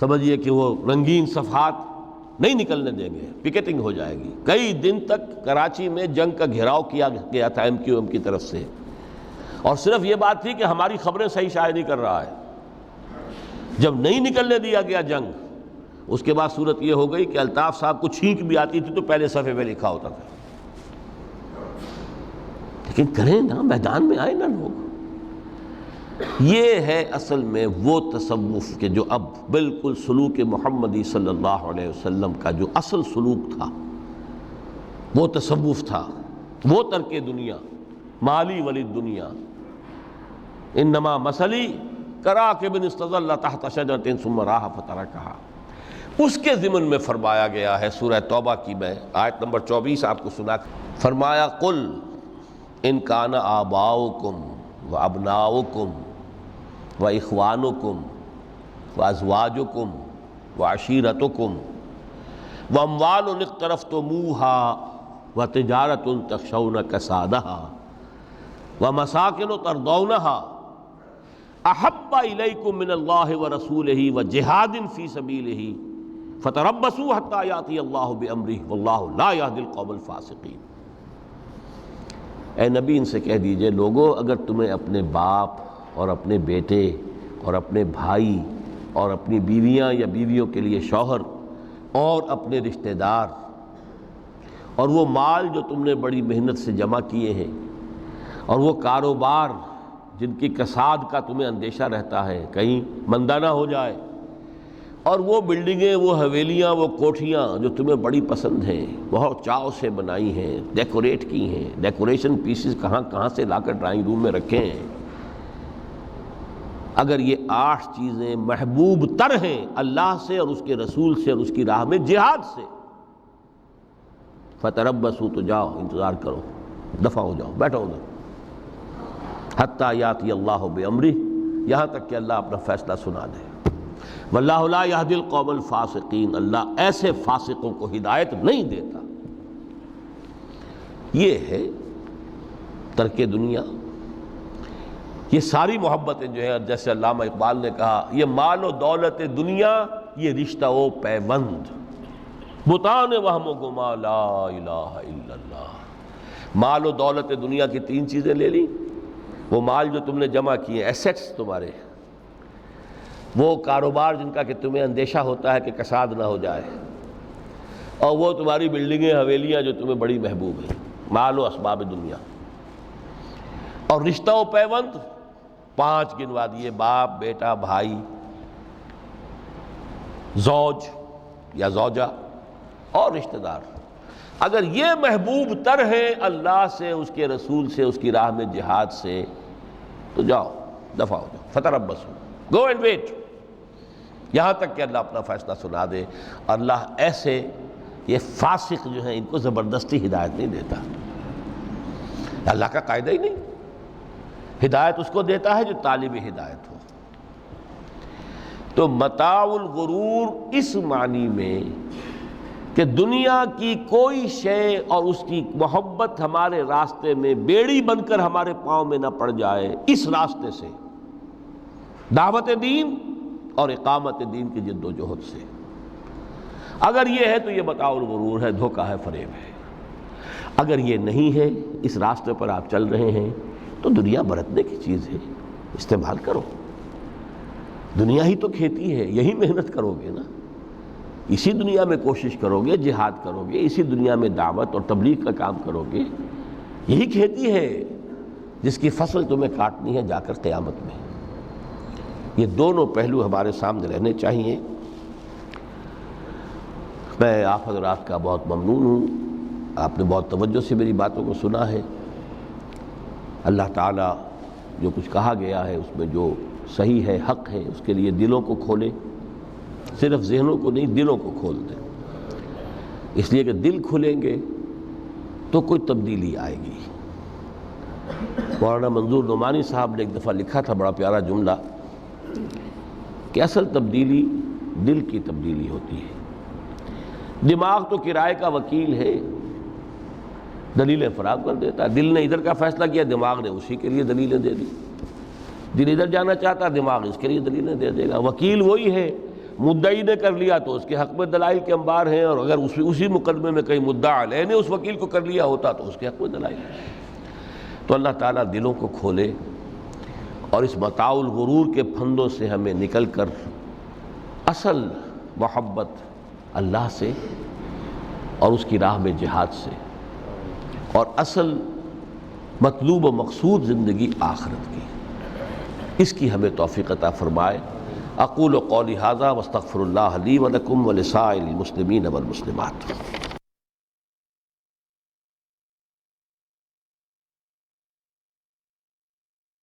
سمجھیے کہ وہ رنگین صفحات نہیں نکلنے دیں گے، پکیٹنگ ہو جائے گی۔ کئی دن تک کراچی میں جنگ کا گھیراؤ کیا گیا تھا MQM کی طرف سے، اور صرف یہ بات تھی کہ ہماری خبریں صحیح شائع نہیں کر رہا ہے۔ جب نہیں نکلنے دیا گیا جنگ، اس کے بعد صورت یہ ہو گئی کہ الطاف صاحب کو چھینک بھی آتی تھی تو پہلے صفحے پہ لکھا ہوتا تھا۔ لیکن کریں نا، میدان میں آئے نا لوگ، یہ ہے اصل میں وہ تصوف کہ جو اب بالکل سلوک محمدی صلی اللہ علیہ وسلم کا جو اصل سلوک تھا وہ تصوف تھا، وہ ترک دنیا، مالی ولی دنیا، انما مثلی کراکب استظل تحت شجرۃ ثم راح فترکھا، اس کے ضمن میں فرمایا گیا ہے۔ سورہ توبہ کی میں آیت نمبر 24 آپ کو سنا، فرمایا قل ان کان آباؤکم وابناؤکم واخوانکم وازواجکم وعشیرتکم واموال اقترفتموها وتجارۃ تخشون کسادها ومساکن ترضونها احب الیکم من اللہ ورسولہ وجہاد فی سبیلہ فتربصوا حتی یاتی اللہ بامرہ واللہ لا یہدی القوم الفاسقین۔ اے نبی ان سے کہہ دیجئے، لوگو اگر تمہیں اپنے باپ اور اپنے بیٹے اور اپنے بھائی اور اپنی بیویاں یا بیویوں کے لیے شوہر اور اپنے رشتہ دار اور وہ مال جو تم نے بڑی محنت سے جمع کیے ہیں اور وہ کاروبار جن کی کساد کا تمہیں اندیشہ رہتا ہے کہیں مندہ نہ ہو جائے، اور وہ بلڈنگیں، وہ حویلیاں، وہ کوٹھیاں جو تمہیں بڑی پسند ہیں، بہت چاؤ سے بنائی ہیں، ڈیکوریٹ کی ہیں، ڈیکوریشن پیسز کہاں کہاں سے لا کر ڈرائنگ روم میں رکھے ہیں، اگر یہ 8 چیزیں محبوب تر ہیں اللہ سے اور اس کے رسول سے اور اس کی راہ میں جہاد سے، فتربصوا، تو جاؤ انتظار کرو، دفع ہو جاؤ، بیٹھو ادھر، حتی یاتی اللہ بامرہ، یہاں تک کہ اللہ اپنا فیصلہ سنا دے، واللہ لا یہدی القوم الفاسقین، اللہ ایسے فاسقوں کو ہدایت نہیں دیتا۔ یہ ہے ترک دنیا۔ یہ ساری محبتیں جو ہیں، جیسے علامہ اقبال نے کہا، یہ مال و دولت دنیا، یہ رشتہ و پیوند، بتان وہم و گما لا الہ الا اللہ۔ مال و دولت دنیا کی 3 چیزیں لے لی، وہ مال جو تم نے جمع کیے، ایسیٹس تمہارے، وہ کاروبار جن کا کہ تمہیں اندیشہ ہوتا ہے کہ کساد نہ ہو جائے، اور وہ تمہاری بلڈنگیں، حویلیاں جو تمہیں بڑی محبوب ہیں، مال و اسباب دنیا، اور رشتہ و پیوند 5 گنوا دیے، باپ، بیٹا، بھائی، زوج یا زوجہ اور رشتہ دار۔ اگر یہ محبوب تر ہیں اللہ سے، اس کے رسول سے، اس کی راہ میں جہاد سے، تو جاؤ دفع ہو جاؤ، فتربصوا، گو اینڈ ویٹ، یہاں تک کہ اللہ اپنا فیصلہ سنا دے۔ اللہ ایسے یہ فاسق جو ہیں ان کو زبردستی ہدایت نہیں دیتا، اللہ کا قاعدہ ہی نہیں، ہدایت اس کو دیتا ہے جو طالب ہدایت ہو۔ تو متاع الغرور اس معنی میں کہ دنیا کی کوئی شے اور اس کی محبت ہمارے راستے میں بیڑی بن کر ہمارے پاؤں میں نہ پڑ جائے، اس راستے سے، دعوت دین اور اقامت دین کی جد و جہد سے، اگر یہ ہے تو یہ متاع الغرور ہے، دھوکہ ہے، فریب ہے۔ اگر یہ نہیں ہے، اس راستے پر آپ چل رہے ہیں، تو دنیا برتنے کی چیز ہے، استعمال کرو، دنیا ہی تو کھیتی ہے، یہی محنت کرو گے نا، اسی دنیا میں کوشش کرو گے، جہاد کرو گے، اسی دنیا میں دعوت اور تبلیغ کا کام کرو گے، یہی کھیتی ہے جس کی فصل تمہیں کاٹنی ہے جا کر قیامت میں۔ یہ دونوں پہلو ہمارے سامنے رہنے چاہیے۔ میں آپ حضرات کا بہت ممنون ہوں، آپ نے بہت توجہ سے میری باتوں کو سنا ہے۔ اللہ تعالیٰ جو کچھ کہا گیا ہے اس میں جو صحیح ہے، حق ہے، اس کے لیے دلوں کو کھولے، صرف ذہنوں کو نہیں، دلوں کو کھول دیں، اس لیے کہ دل کھلیں گے تو کوئی تبدیلی آئے گی۔ مولانا منظور نعمانی صاحب نے ایک دفعہ لکھا تھا بڑا پیارا جملہ کہ اصل تبدیلی دل کی تبدیلی ہوتی ہے۔ دماغ تو کرائے کا وکیل ہے، دلیلیں فراہم کر دیتا ہے، دل نے ادھر کا فیصلہ کیا، دماغ نے اسی کے لیے دلیلیں دے دی، دل ادھر جانا چاہتا ہے، دماغ اس کے لیے دلیلیں دے دے گا۔ وکیل وہی ہے، مدعی نے کر لیا تو اس کے حق میں دلائل کے انبار ہیں، اور اگر اسی مقدمے میں کہیں مدعا علیہ نے اس وکیل کو کر لیا ہوتا تو اس کے حق میں دلائل۔ تو اللہ تعالیٰ دلوں کو کھولے اور اس متاع الغرور کے پھندوں سے ہمیں نکل کر اصل محبت اللہ سے اور اس کی راہ میں جہاد سے، اور اصل مطلوب و مقصود زندگی آخرت کی، اس کی ہمیں توفیق عطا فرمائے۔ اقول قولی ھذا واستغفر اللہ لی ولکم ولسائر المسلمین والمسلمات۔